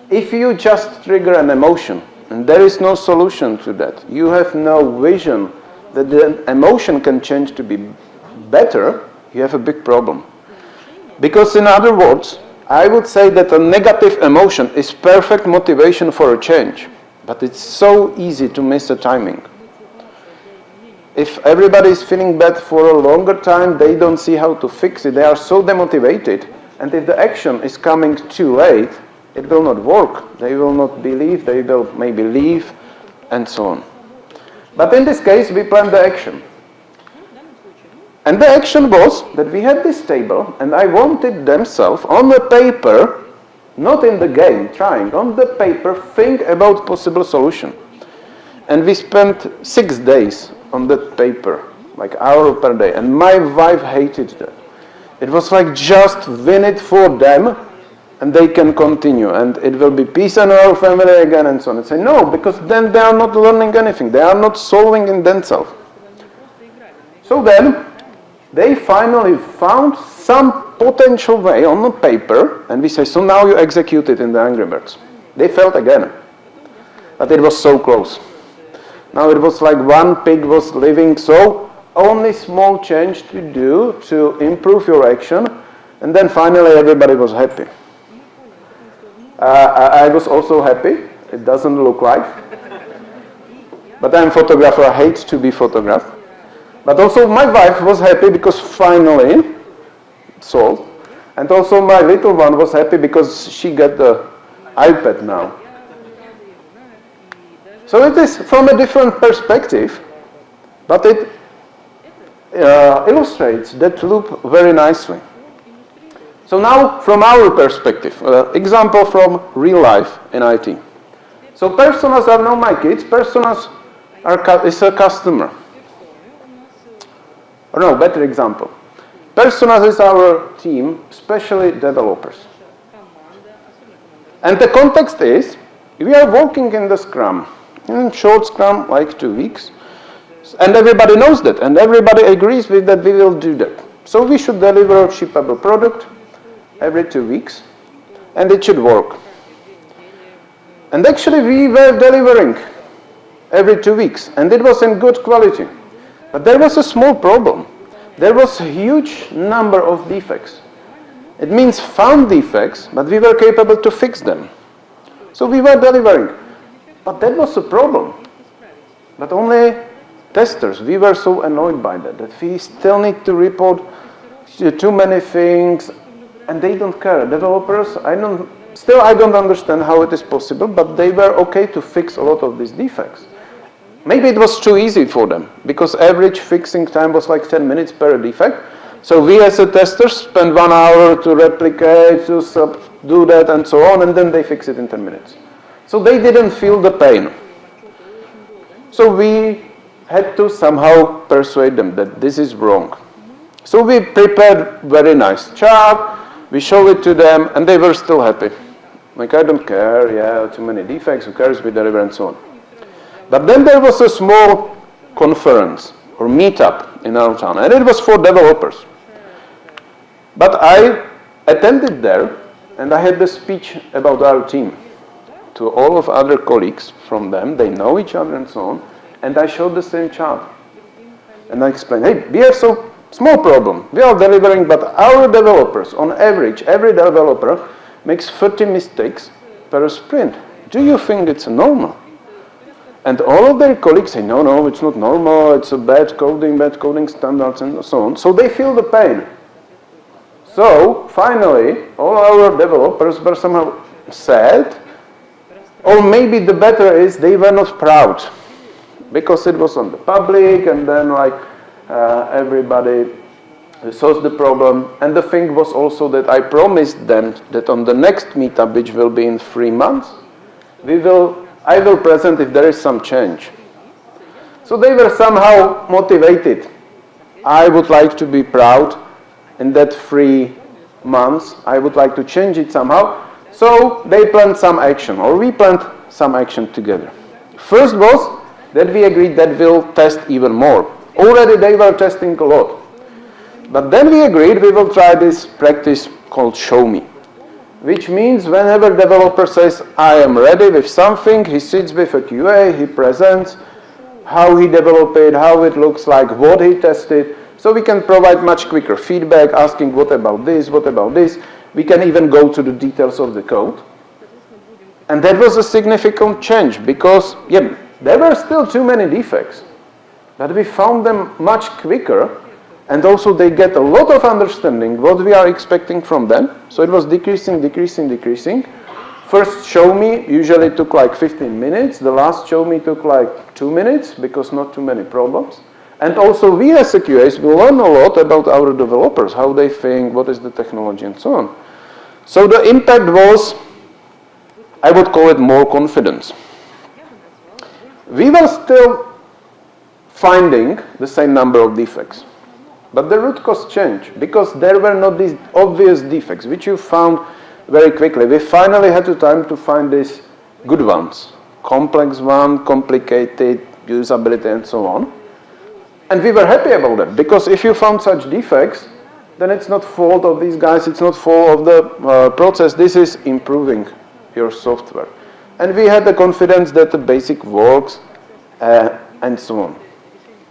If you just trigger an emotion, and there is no solution to that, you have no vision that the emotion can change to be better, you have a big problem. Because in other words, I would say that a negative emotion is perfect motivation for a change, but it's so easy to miss the timing. If everybody is feeling bad for a longer time, they don't see how to fix it, they are so demotivated, and if the action is coming too late, it will not work, they will not believe, they will maybe leave, and so on. But in this case, we planned the action. And the action was that we had this table, and I wanted themselves on the paper, not in the game, trying, on the paper, think about possible solution. And we spent 6 days on that paper, like hour per day, and my wife hated that. It was like just win it for them, and they can continue, and it will be peace in our family again, and so on. And say no, because then they are not learning anything, they are not solving in themselves. So then, they finally found some potential way on the paper, and we say, so now you execute it in the Angry Birds. They failed again, but it was so close. Now it was like one pig was living, so only small change to do to improve your action, and then finally everybody was happy. I was also happy, it doesn't look like, but I'm a photographer, I hate to be photographed. But also my wife was happy because finally solved. And also my little one was happy because she got the iPad now. So it is from a different perspective, but it illustrates that loop very nicely. So now from our perspective, example from real life in IT. So personas are not my kids, personas is a customer. Or no, better example. Personas is our team, especially developers. And the context is, we are working in the Scrum, in short Scrum, like 2 weeks. And everybody knows that, and everybody agrees with that we will do that. So we should deliver a shippable product every 2 weeks, and it should work. And actually we were delivering every 2 weeks, and it was in good quality. But there was a small problem. There was a huge number of defects. It means found defects, but we were capable to fix them. So we were delivering. But that was a problem. But only testers, we were so annoyed by that we still need to report too many things, and they don't care. Developers, I don't understand how it is possible, but they were okay to fix a lot of these defects. Maybe it was too easy for them, because average fixing time was like 10 minutes per defect. So we as a testers spend 1 hour to replicate, to do that and so on, and then they fix it in 10 minutes. So they didn't feel the pain. So we had to somehow persuade them that this is wrong. So we prepared very nice chart, we show it to them, and they were still happy. Like, I don't care, yeah, too many defects, who cares, we deliver and so on. But then there was a small conference or meetup in our town, and it was for developers. But I attended there, and I had the speech about our team to all of other colleagues from them. They know each other and so on, and I showed the same chart. And I explained, hey, we have so small problem. We are delivering, but our developers, on average, every developer makes 30 mistakes per sprint. Do you think it's normal? And all of their colleagues say, no, it's not normal, it's a bad coding standards and so on. So they feel the pain. So finally, all our developers were somehow sad Or maybe the better is they were not proud because it was on the public, and then like everybody solves the problem. And the thing was also that I promised them that on the next meetup, which will be in 3 months, I will present if there is some change. So they were somehow motivated. I would like to be proud in that 3 months. I would like to change it somehow. So they planned some action, or we planned some action together. First was that we agreed that we'll test even more. Already they were testing a lot. But then we agreed we will try this practice called show me. Which means whenever developer says, I am ready with something, he sits with a QA, he presents how he developed it, how it looks like, what he tested. So we can provide much quicker feedback, asking what about this, what about this. We can even go to the details of the code. And that was a significant change because, yeah, there were still too many defects. But we found them much quicker, and also they get a lot of understanding what we are expecting from them. So it was decreasing, decreasing, decreasing. First show me usually took like 15 minutes. The last show me took like 2 minutes because not too many problems. And also we as QAs will learn a lot about our developers, how they think, what is the technology and so on. So the impact was, I would call it more confidence. We were still finding the same number of defects. But the root cause changed because there were not these obvious defects, which you found very quickly. We finally had the time to find these good ones, complex one, complicated, usability and so on. And we were happy about that because if you found such defects, then it's not fault of these guys, it's not fault of the process, this is improving your software. And we had the confidence that the basic works and so on.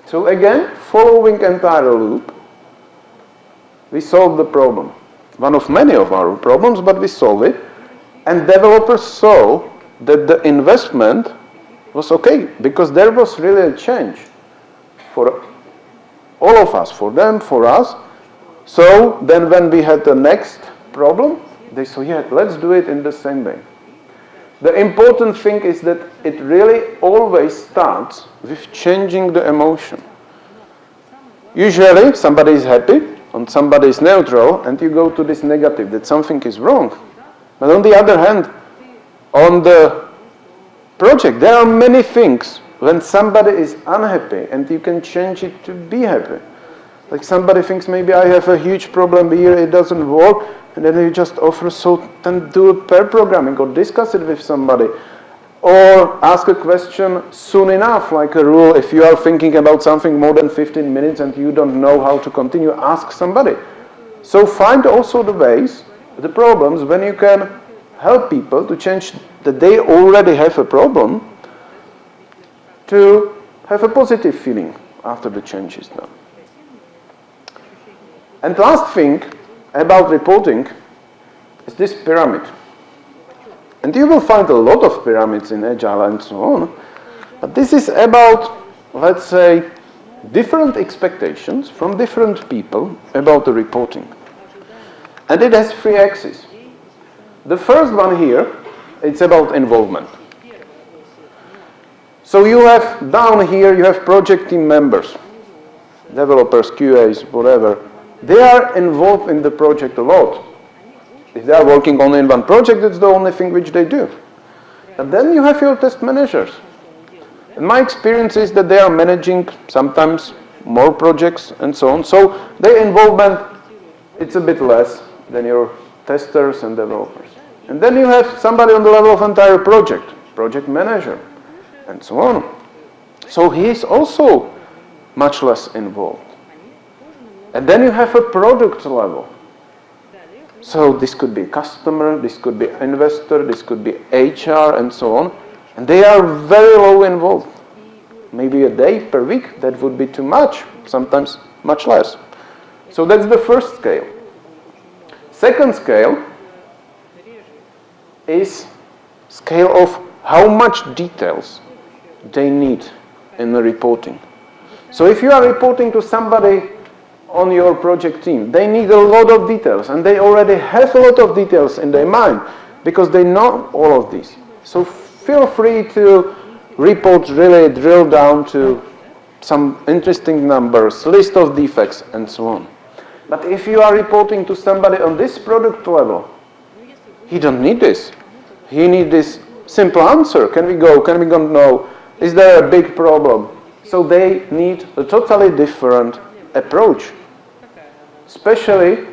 So again, following entire loop, we solved the problem. One of many of our problems, but we solved it. And developers saw that the investment was okay, because there was really a change for all of us, for them, for us. So then when we had the next problem, they said, yeah, let's do it in the same way. The important thing is that it really always starts with changing the emotion. Usually somebody is happy and somebody is neutral and you go to this negative, that something is wrong. But on the other hand, on the project, there are many things when somebody is unhappy and you can change it to be happy. Like somebody thinks maybe I have a huge problem here, it doesn't work, and then you just offer, so then do a pair programming or discuss it with somebody. Or ask a question soon enough, like a rule, if you are thinking about something more than 15 minutes and you don't know how to continue, ask somebody. So find also the ways, the problems, when you can help people to change that they already have a problem to have a positive feeling after the change is done. And last thing about reporting is this pyramid. And you will find a lot of pyramids in Agile and so on. But this is about, let's say, different expectations from different people about the reporting. And it has 3 axes. The first one here, it's about involvement. So you have down here, you have project team members, developers, QAs, whatever. They are involved in the project a lot. If they are working only in one project, it's the only thing which they do. And then you have your test managers. And my experience is that they are managing sometimes more projects and so on. So their involvement, it's a bit less than your testers and developers. And then you have somebody on the level of entire project, project manager, and so on. So he is also much less involved. And then you have a product level. So this could be customer, this could be investor, this could be HR, and so on. And they are very low involved. Maybe a day per week, that would be too much, sometimes much less. So that's the first scale. Second scale is scale of how much details they need in the reporting. So if you are reporting to somebody on your project team, they need a lot of details, and they already have a lot of details in their mind because they know all of these. So feel free to report really drill down to some interesting numbers, list of defects, and so on. But if you are reporting to somebody on this product level, he don't need this. He needs this simple answer. Can we go? Can we go? No. Is there a big problem? So they need a totally different approach. Especially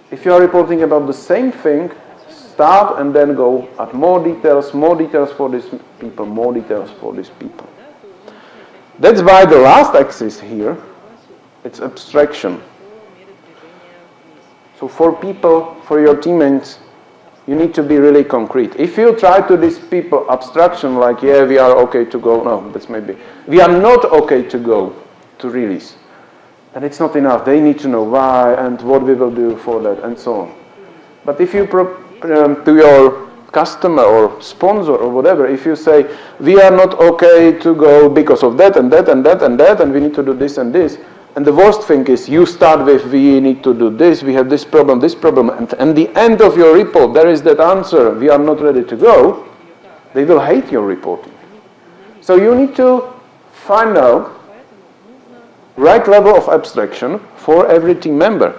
if you are reporting about the same thing, start and then go at more details for these people, more details for these people. That's why the last axis here, it's abstraction. So for people, for your teammates, you need to be really concrete. If you try to these people abstraction like, yeah, we are okay to go, no, that's maybe, we are not okay to go to release. And it's not enough. They need to know why and what we will do for that and so on. But if you, to your customer or sponsor or whatever, if you say, we are not okay to go because of that and that and that and that, and we need to do this and this, and the worst thing is you start with, we need to do this, we have this problem, and the end of your report, there is that answer, we are not ready to go, they will hate your reporting. So you need to find out right level of abstraction for every team member.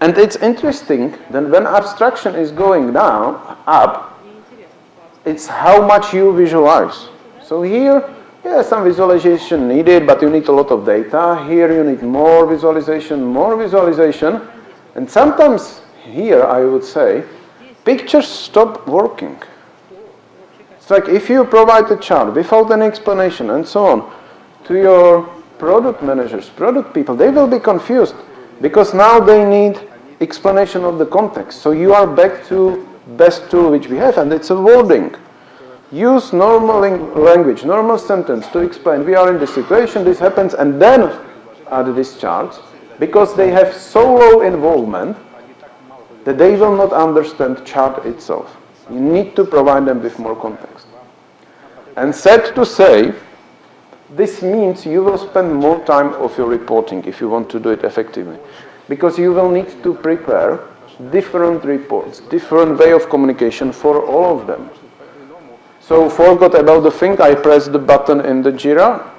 And it's interesting that when abstraction is going down, up, it's how much you visualize. So here, yeah, some visualization needed, but you need a lot of data. Here you need more visualization. And sometimes here, I would say, pictures stop working. It's like if you provide a chart without an explanation and so on to your product managers, product people, they will be confused because now they need explanation of the context. So you are back to best tool which we have, and it's a wording. Use normal language, normal sentence to explain we are in this situation, this happens, and then add these charts, because they have so low involvement that they will not understand chart itself. You need to provide them with more context. And sad to say, this means you will spend more time of your reporting if you want to do it effectively, because you will need to prepare different reports, different way of communication for all of them. So forgot about the thing, I pressed the button in the Jira,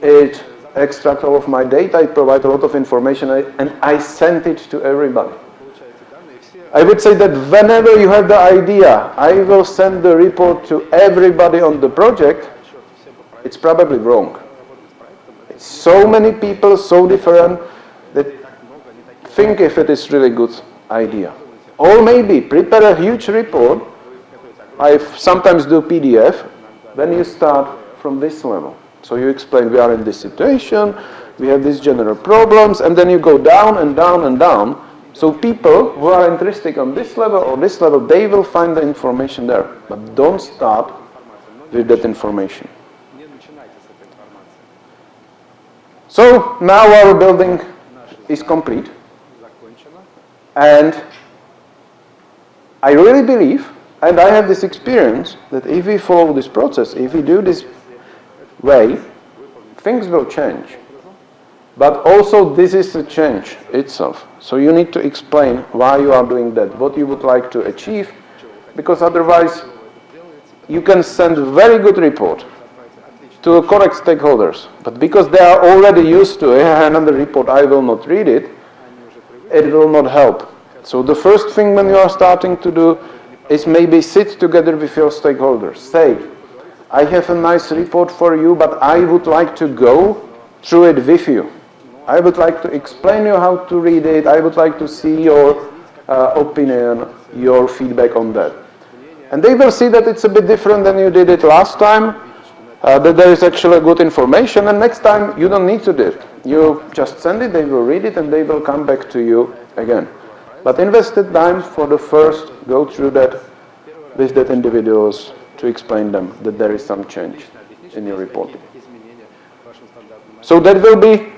it extracts all of my data, it provides a lot of information, and I sent it to everybody. I would say that whenever you have the idea, I will send the report to everybody on the project, it's probably wrong. It's so many people, so different, that think if it is really good idea. Or maybe prepare a huge report. I sometimes do PDF when you start from this level. So you explain we are in this situation, we have these general problems, and then you go down and down and down. So people who are interested on this level or this level, they will find the information there. But don't start with that information. So now our building is complete. And I really believe, and I have this experience, that if we follow this process, if we do this way, things will change. But also this is a change itself. So you need to explain why you are doing that, what you would like to achieve, because otherwise you can send a very good report to correct stakeholders. But because they are already used to another report, I will not read it, it will not help. So the first thing when you are starting to do is maybe sit together with your stakeholders. Say, I have a nice report for you, but I would like to go through it with you. I would like to explain you how to read it. I would like to see your opinion, your feedback on that. And they will see that it's a bit different than you did it last time, that there is actually good information, and next time you don't need to do it. You just send it, they will read it, and they will come back to you again. But invested time for the first, go through that with that individuals to explain them that there is some change in your reporting. So that will be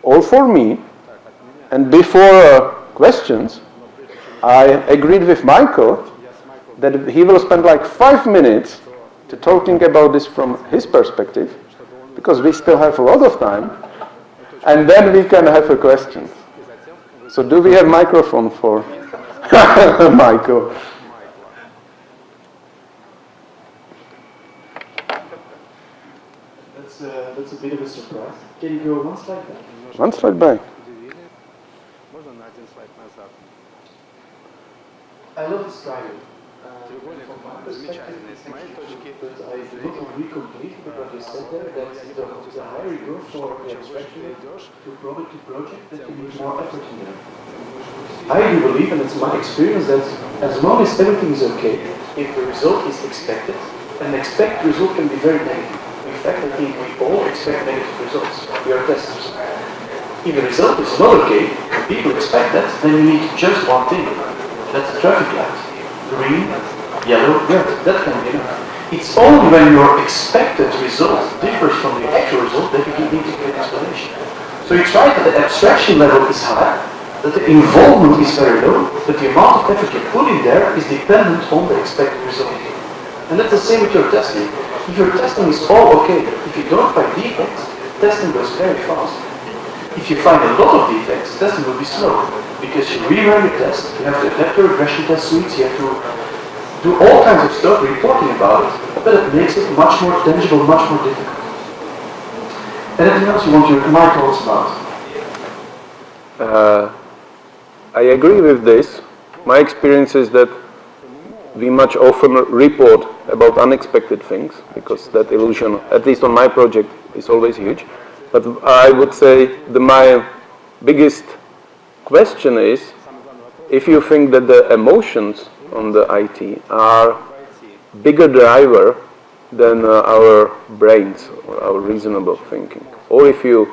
all for me. And before questions, I agreed with Michael that he will spend like 5 minutes to talking about this from his perspective, because we still have a lot of time, and then we can have a question. So do we have microphone for Michael? That's a bit of a surprise. Can you go one slide back? One slide back. I love this driving. From my perspective, it's actually true, but I do not agree completely with what you said there, that the higher you go for the abstraction to product to project, that you need more effort in there. I do believe, and it's my experience, that as long as everything is okay, if the result is expected, an expected result can be very negative. In fact, I think we all expect negative results. We are testers. If the result is not okay, and people expect that, then you need just one thing. That's the traffic light. Green, yellow, red. That can be enough. It's only when your expected result differs from the actual result that you can need to give an explanation. So it's right that the abstraction level is high, that the involvement is very low, but the amount of effort you put in there is dependent on the expected result. And that's the same with your testing. If your testing is all okay, if you don't find defects, testing goes very fast. If you find a lot of defects, testing will be slow. Because you rerun your test, you have to adapt your regression test suites, you have to do all kinds of stuff reporting about it, but it makes it much more tangible, much more difficult. Anything else you want my thoughts about? I agree with this. My experience is that we much often report about unexpected things, because that illusion, at least on my project, is always huge. But I would say my biggest question is, if you think that the emotions on the IT are bigger driver than our brains or our reasonable thinking, or if you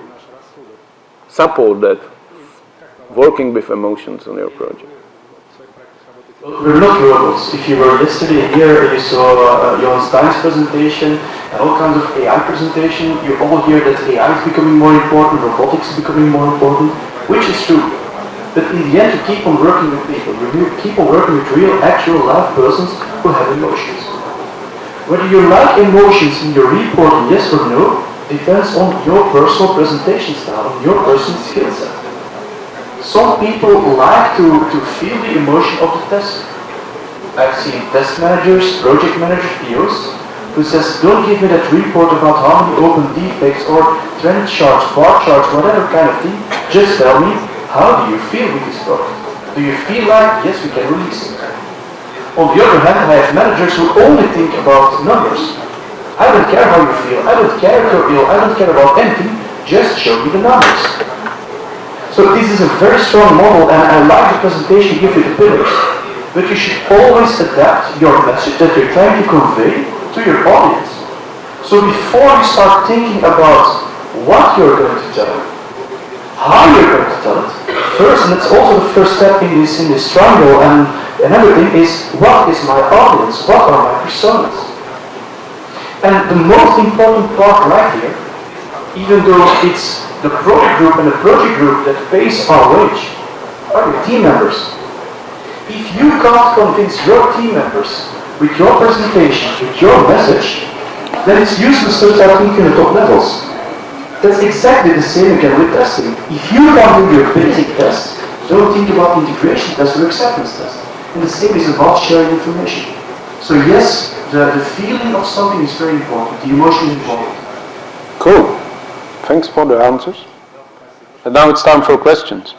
support that working with emotions on your project. We're not robots. If you were yesterday here, you saw Johan Stein's presentation and all kinds of AI presentation. You all hear that AI is becoming more important, robotics is becoming more important, which is true. But in the end, you keep on working with people. You keep on working with real, actual, live persons who have emotions. Whether you like emotions in your report, yes or no, depends on your personal presentation style, on your personal skill set. Some people like to feel the emotion of the tester. I've seen test managers, project managers, POs, who says, don't give me that report about how many open defects or trend charts, bar charts, whatever kind of thing. Just tell me, how do you feel with this product? Do you feel like, yes, we can release it? On the other hand, I have managers who only think about numbers. I don't care how you feel, I don't care if you're ill, I don't care about anything, just show me the numbers. So this is a very strong model, and I like the presentation you give with the pillars. But you should always adapt your message that you're trying to convey to your audience. So before you start thinking about what you're going to tell, how you're going to tell it, first, and that's also the first step in this triangle, and another thing is, what is my audience? What are my personas? And the most important part right here, even though it's the product group and the project group that pays our wage, are your team members. If you can't convince your team members with your presentation, with your message, then it's useless to start thinking at top levels. That's exactly the same again with testing. If you can't do your basic tests, don't think about integration tests or acceptance tests. And the same is about sharing information. So yes, the feeling of something is very important, the emotion is important. Cool. Thanks for the answers. And now it's time for questions.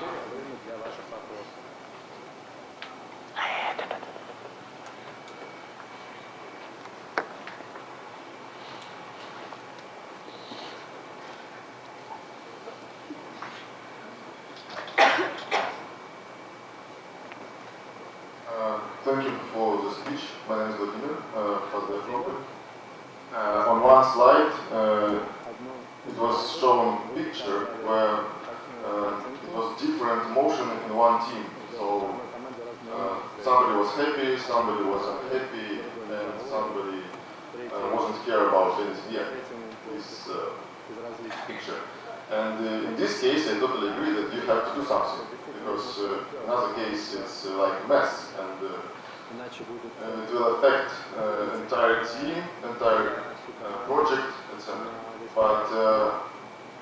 Thank you for the speech. My name is Vladimir, for the topic. On one slide, it was shown a picture where it was different motion in one team. So somebody was happy, somebody was unhappy, and somebody wasn't care about anything yet. This picture. And in this case, I totally agree that you have to do something, because in other case it's like a mess, and it will affect entire team, entire project, etc. But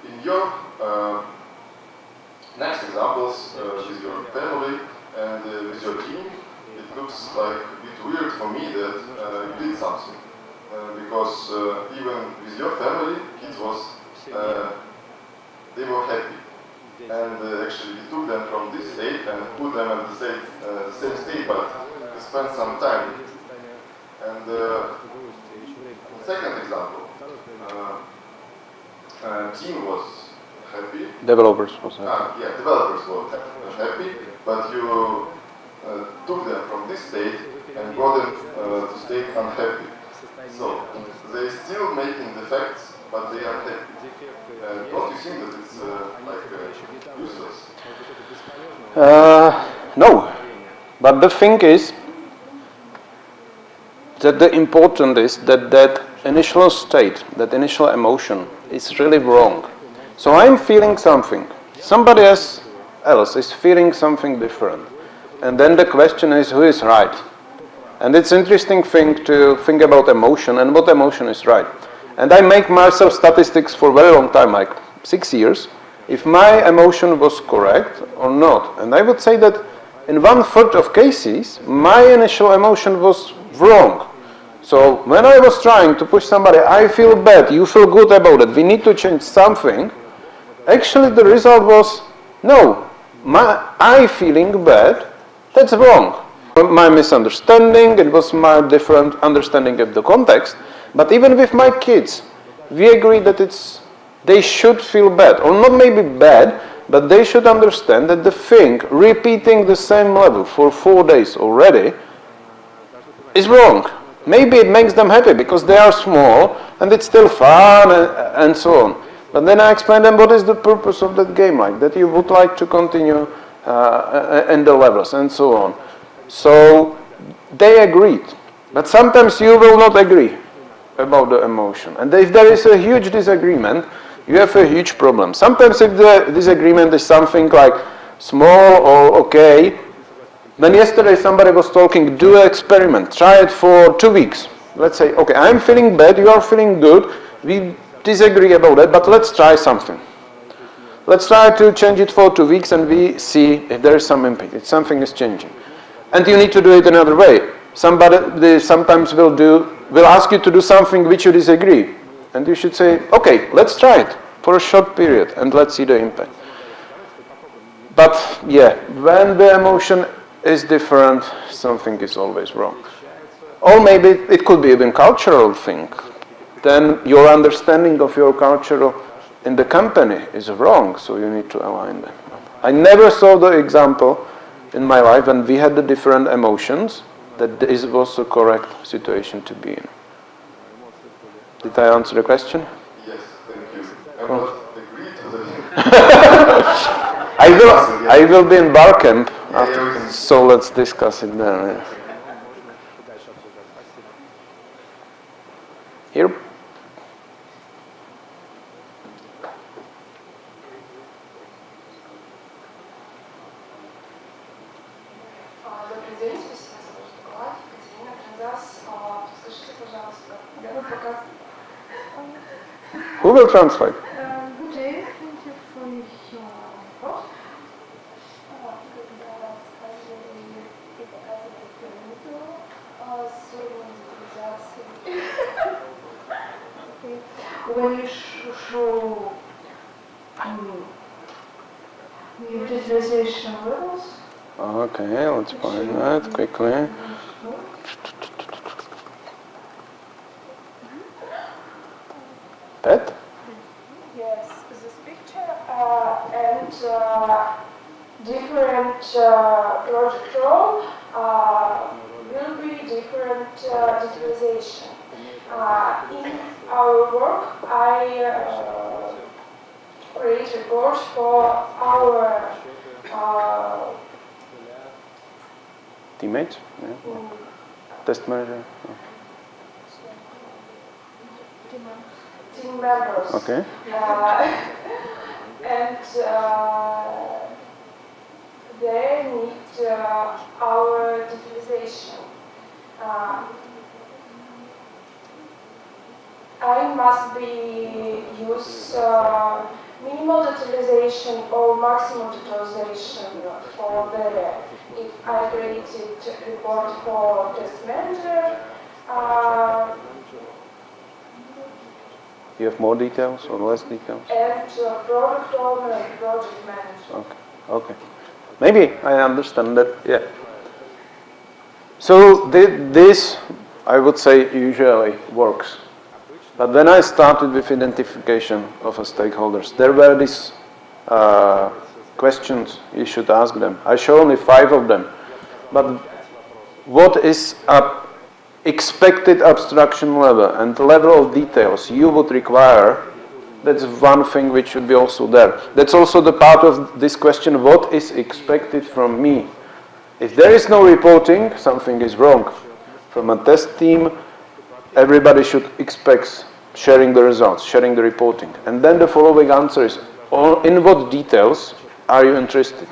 in your next examples with your family and with your team, it looks like a bit weird for me that you did something, because even with your family, kids was, they were happy. And actually we took them from this state and put them in the same state, but we spent some time. And second example, team was happy. Developers was happy. Yeah, developers were happy, but you took them from this state and got them to stay unhappy. So they still making the facts, but they are happy. Don't you think that it's useless? No, but the thing is that the important is that that initial state, that initial emotion is really wrong. So I'm feeling something, somebody else is feeling something different, and then the question is who is right? And it's an interesting thing to think about emotion and what emotion is right. And I make myself statistics for a very long time, like 6 years, if my emotion was correct or not. And I would say that in 1/3 of cases, my initial emotion was wrong. So when I was trying to push somebody, I feel bad, you feel good about it, we need to change something, actually the result was, no, I feeling bad, that's wrong. My misunderstanding, it was my different understanding of the context, but even with my kids, we agree that they should feel bad, or not maybe bad, but they should understand that the thing, repeating the same level for 4 days already, is wrong. Maybe it makes them happy because they are small and it's still fun and so on. But then I explain them what is the purpose of that game, like that you would like to continue in the levels and so on. So they agreed. But sometimes you will not agree about the emotion. And if there is a huge disagreement, you have a huge problem. Sometimes if the disagreement is something like small or okay, then yesterday somebody was talking, do an experiment, try it for 2 weeks. Let's say, okay, I'm feeling bad, you are feeling good, we disagree about it, but let's try something. Let's try to change it for 2 weeks and we see if there is some impact, if something is changing. And you need to do it another way. Somebody sometimes will ask you to do something which you disagree. And you should say, okay, let's try it for a short period and let's see the impact. But yeah, when the emotion is different, something is always wrong. Or maybe it could be even cultural thing. Then your understanding of your culture in the company is wrong, so you need to align them. I never saw the example in my life when we had the different emotions that this was the correct situation to be in. Did I answer the question? Yes, thank you. I not agree to the... I will be in bar camp after, so let's discuss it there. Here. Добрый день, спасибо за ваш доклад. Екатерина Канзас. Скажите, пожалуйста, Who will translate? Good day, thank you for your report. When you show new digitalization levels. Okay, let's find that quickly. Pet? Yes, this picture and different project role will be different digitalization. In our work, I create reports for our Teammates? Yeah. Test manager? team members. Okay. And they need our digitalization. I must be use minimal digitalization or maximum digitalization for the, if I created report for test manager, You have more details or less details? And product owner and project manager. Okay, okay. Maybe I understand that, yeah. So this, I would say, usually works. But when I started with identification of stakeholders, there were these questions you should ask them. I show only 5 of them. But what is a expected abstraction level and the level of details you would require? That's one thing which should be also there. That's also the part of this question, what is expected from me? If there is no reporting, something is wrong. From a test team, everybody should expect sharing the results, sharing the reporting. And then the following answer is, in what details are you interested?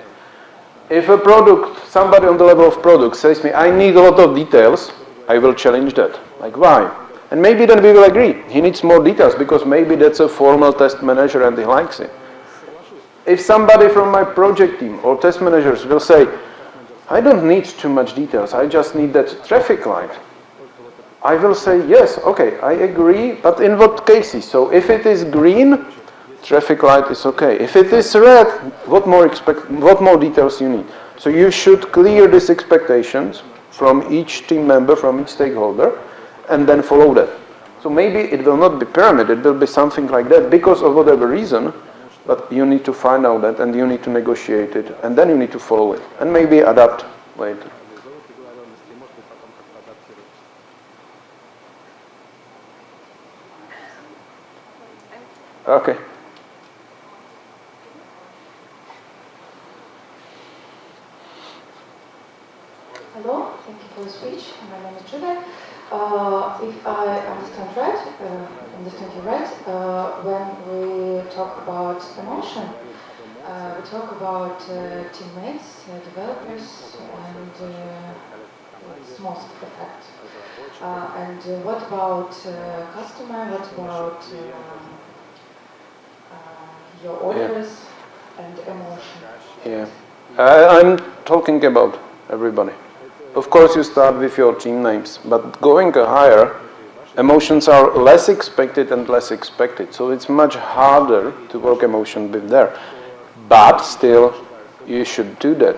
If a product, somebody on the level of product says to me, I need a lot of details, I will challenge that. Like, why? And maybe then we will agree. He needs more details because maybe that's a formal test manager and he likes it. If somebody from my project team or test managers will say, I don't need too much details, I just need that traffic light, I will say, yes, okay, I agree, but in what cases? So if it is green, traffic light is okay. If it is red, what more details you need? So you should clear these expectations from each team member, from each stakeholder, and then follow that. So maybe it will not be pyramid, it will be something like that because of whatever reason, but you need to find out that and you need to negotiate it, and then you need to follow it, and maybe adapt later. Okay. Hello, thank you for the speech. My name is Julia. If I understand you right, when we talk about emotion, we talk about teammates, developers, and it's most of the fact. And what about customer? What about your orders and emotion? Yeah, I'm talking about everybody. Of course, you start with your team names, but going higher, emotions are less expected and less expected. So it's much harder to work emotion with there. But still, you should do that.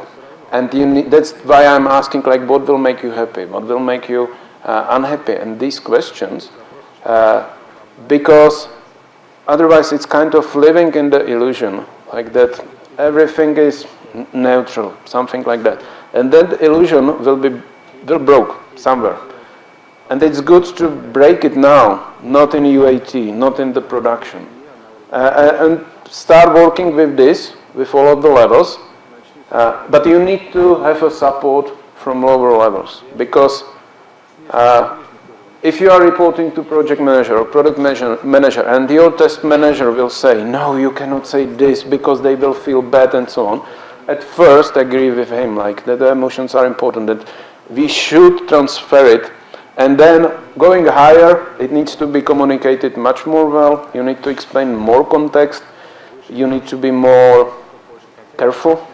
And that's why I'm asking, like, what will make you happy? What will make you unhappy? And these questions, because otherwise it's kind of living in the illusion, like that everything is neutral, something like that. And that illusion will broke somewhere. And it's good to break it now, not in UAT, not in the production. And start working with this, with all of the levels. But you need to have a support from lower levels. Because if you are reporting to project manager or product manager and your test manager will say, no, you cannot say this because they will feel bad and so on. At first, I agree with him, like that the emotions are important, that we should transfer it. And then going higher, it needs to be communicated much more well. You need to explain more context. You need to be more careful.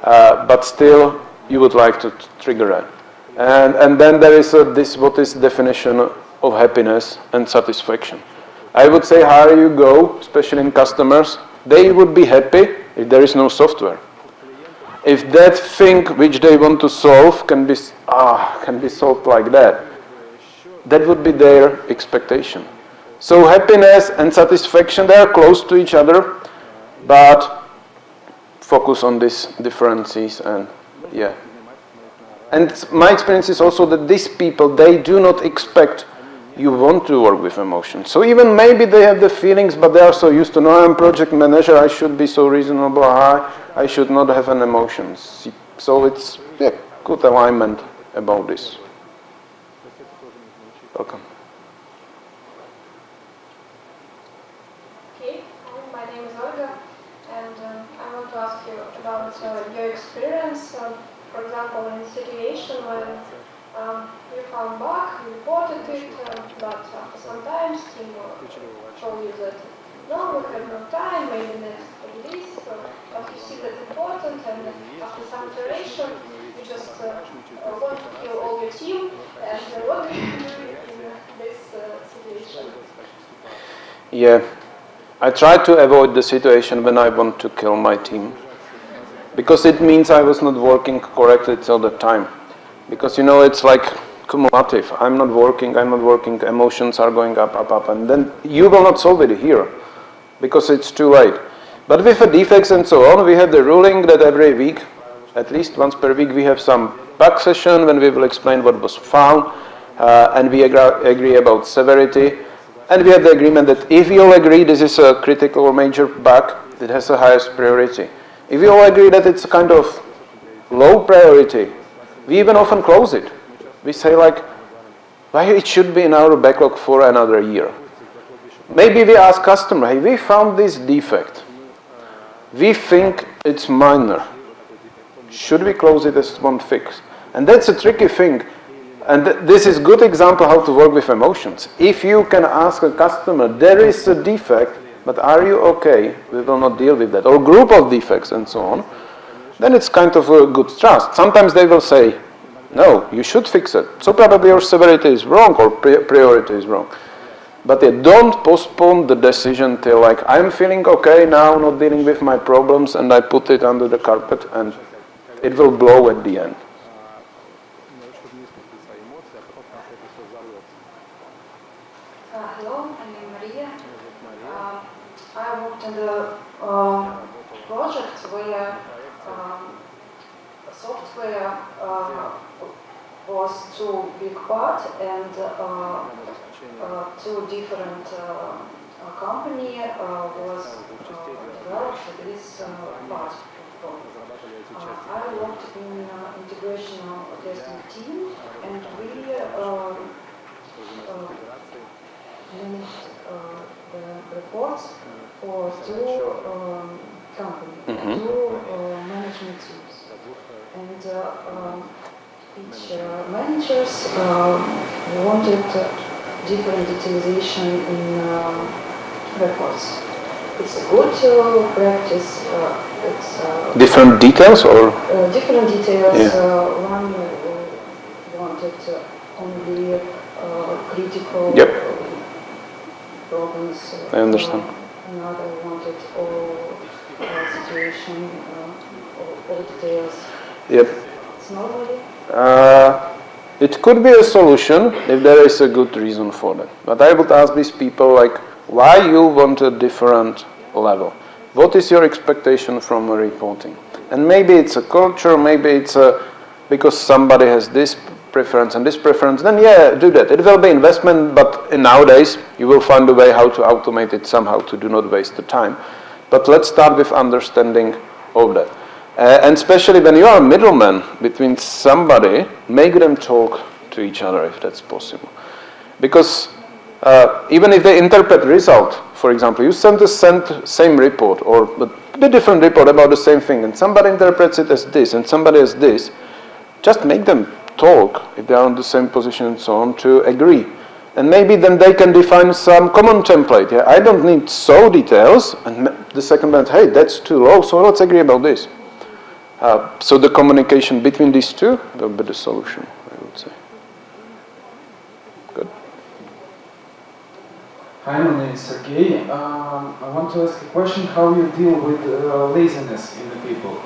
But still, you would like to trigger it. And then there is what is definition of happiness and satisfaction. I would say higher you go, especially in customers, they would be happy if there is no software. If that thing which they want to solve can be solved like that, that would be their expectation. So happiness and satisfaction, they are close to each other, but focus on these differences and yeah. And my experience is also that these people, they do not expect you want to work with emotions. So even maybe they have the feelings, but they are so used to, no, I'm project manager, I should be so reasonable high, I should not have an emotions. So it's good alignment about this. Welcome. Okay, my name is Olga, and I want to ask you about your experience. For example, in a situation when you found bug, you reported it, but after some time, team will show you that no, we have no time, maybe next release, but you see that's important, and after some iteration, you just want to kill all your team, and what do you do in this situation? Yeah, I try to avoid the situation when I want to kill my team, because it means I was not working correctly all the time. Because it's like cumulative. I'm not working, emotions are going up, and then you will not solve it here, because it's too late. But with the defects and so on, we have the ruling that every week, at least once per week, we have some bug session when we will explain what was found, and we agree about severity. And we have the agreement that if we all agree this is a critical or major bug, it has the highest priority. If we all agree that it's a kind of low priority, we even often close it. We say like, why it should be in our backlog for another year. Maybe we ask customer, hey, we found this defect. We think it's minor. Should we close it as one fix? And that's a tricky thing. And this is a good example how to work with emotions. If you can ask a customer, there is a defect, but are you okay? We will not deal with that. Or group of defects and so on. Then it's kind of a good trust. Sometimes they will say, no, you should fix it. So probably your severity is wrong or priority is wrong. But they don't postpone the decision till like, I'm feeling okay now, not dealing with my problems, and I put it under the carpet and it will blow at the end. Hello, my name is Maria. I worked in the project where software was too big part and two different company was developed this part. I worked in integration testing team, and we managed the reports for two companies, two management teams. And each managers wanted different utilization in reports. It's a good practice. It's different details or? Different details. Yeah. One wanted only critical problems. I understand. Another wanted all situation, all details. Yep. It's normally. It could be a solution if there is a good reason for that. But I would ask these people like, why you want a different level? What is your expectation from a reporting? And maybe it's a culture, maybe it's because somebody has this preference and this preference, then yeah, do that. It will be investment, but nowadays you will find a way how to automate it somehow to do not waste the time. But let's start with understanding of that. And especially when you are a middleman between somebody, make them talk to each other if that's possible. Because even if they interpret result, for example, you send the same report or a different report about the same thing, and somebody interprets it as this and somebody as this, just make them talk if they are on the same position and so on to agree. And maybe then they can define some common template. Yeah? I don't need so details, and the second one, hey, that's too low, so let's agree about this. So the communication between these two will be the solution, I would say. Good. Hi, my name is Sergey. I want to ask a question: how you deal with laziness in the people?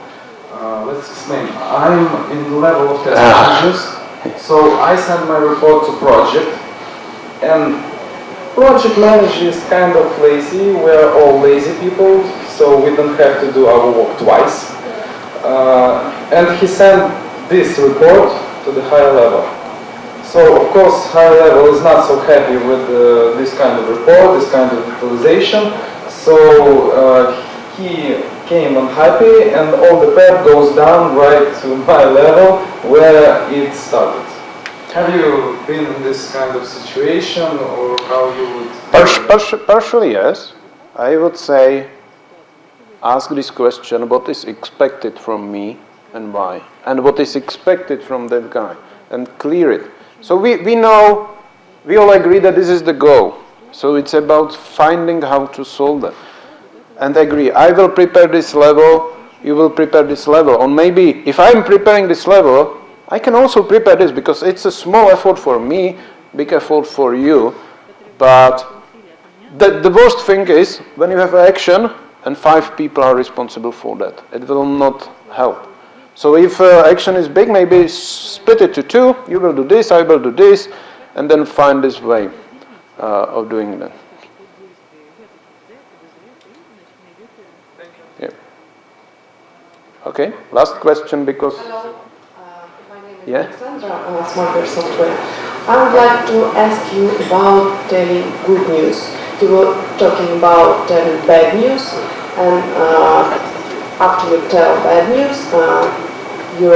Let's explain. I'm in the level of test managers, so I send my report to project, and project manager is kind of lazy. We're all lazy people, so we don't have to do our work twice. And he sent this report to the higher level. So of course higher level is not so happy with this kind of report, this kind of utilization. So he came unhappy, and all the pep goes down right to my level where it started. Have you been in this kind of situation, or how you would? Partially yes. I would say ask this question: what is expected from me and why? And what is expected from that guy? And clear it. So we know, we all agree that this is the goal. So it's about finding how to solve that. And agree, I will prepare this level, you will prepare this level. Or maybe if I'm preparing this level, I can also prepare this, because it's a small effort for me, big effort for you. But the worst thing is when you have action and 5 people are responsible for that. It will not help. So if action is big, maybe split it to 2. You will do this, I will do this, and then find this way of doing that. Yeah. Okay, last question because... Hello, my name is Yeah? Alexandra, Smarter Software. I would like to ask you about telling good news. You were talking about telling bad news, and after you tell bad news, you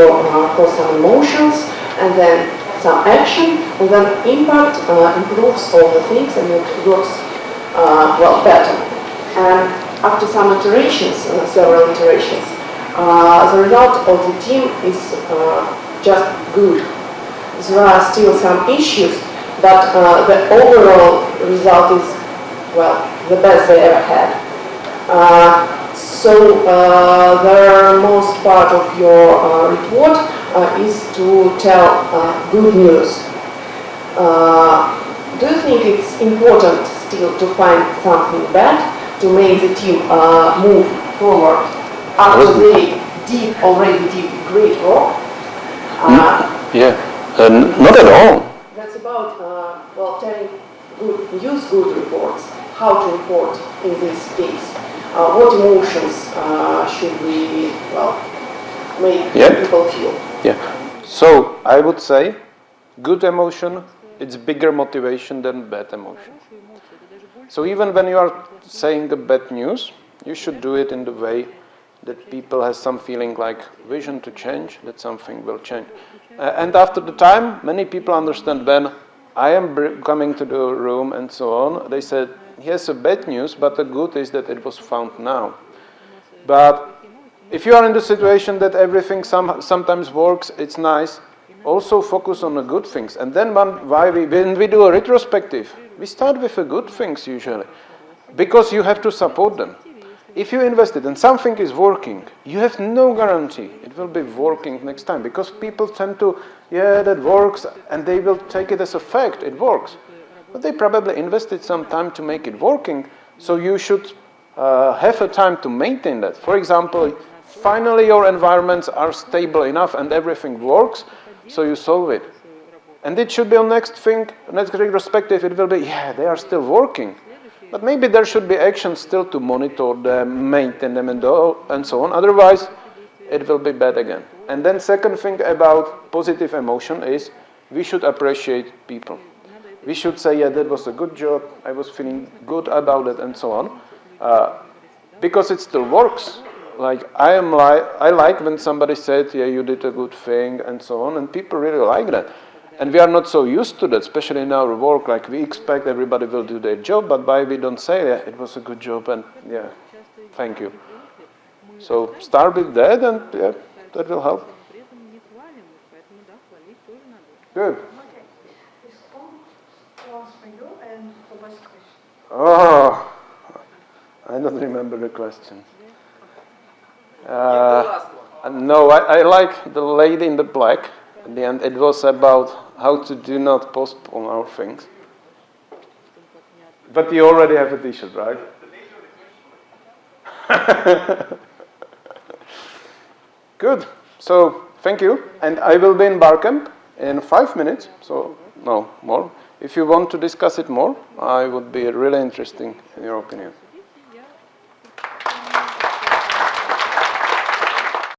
cause some emotions, and then some action, and then impact improves all the things, and it works well better. And after some iterations, several iterations, the result of the team is just good. There are still some issues, but the overall result is, well, the best they ever had. So the most part of your report is to tell good news. Do you think it's important still to find something bad to make the team move forward after they already did great work? Yeah, not at all. That's about, well, telling use good reports, how to report in this case. What emotions should we, well, make people feel? Yeah. So I would say good emotion, it's bigger motivation than bad emotion. So even when you are saying the bad news, you should do it in the way that people have some feeling like vision to change, that something will change. And after the time, many people understand when I am coming to the room and so on, they said, here's a bad news, but the good is that it was found now. But if you are in the situation that everything sometimes works, it's nice, also focus on the good things. And then when we do a retrospective, we start with the good things usually, because you have to support them. If you invested and something is working, you have no guarantee it will be working next time, because people tend to, yeah, that works, and they will take it as a fact, it works. But they probably invested some time to make it working, so you should have a time to maintain that. For example, finally your environments are stable enough and everything works, so you solve it. And it should be on next retrospective, it will be, yeah, they are still working. But maybe there should be action still to monitor them, maintain them, and so on. Otherwise, it will be bad again. And then second thing about positive emotion is we should appreciate people. We should say, yeah, that was a good job, I was feeling good about it, and so on. Because it still works. Like I like when somebody said, yeah, you did a good thing, and so on, and people really like that. And we are not so used to that, especially in our work. Like we expect everybody will do their job, but why we don't say, yeah, it was a good job, and yeah, thank you. So start with that, and yeah, that will help. Good. Oh, I don't remember the question. No, I like the lady in the black. At the end, it was about how to do not postpone our things. But you already have a t-shirt, right? Good. So, thank you. And I will be in Barcamp in 5 minutes. So, no, more. If you want to discuss it more, I would be really interested in your opinion.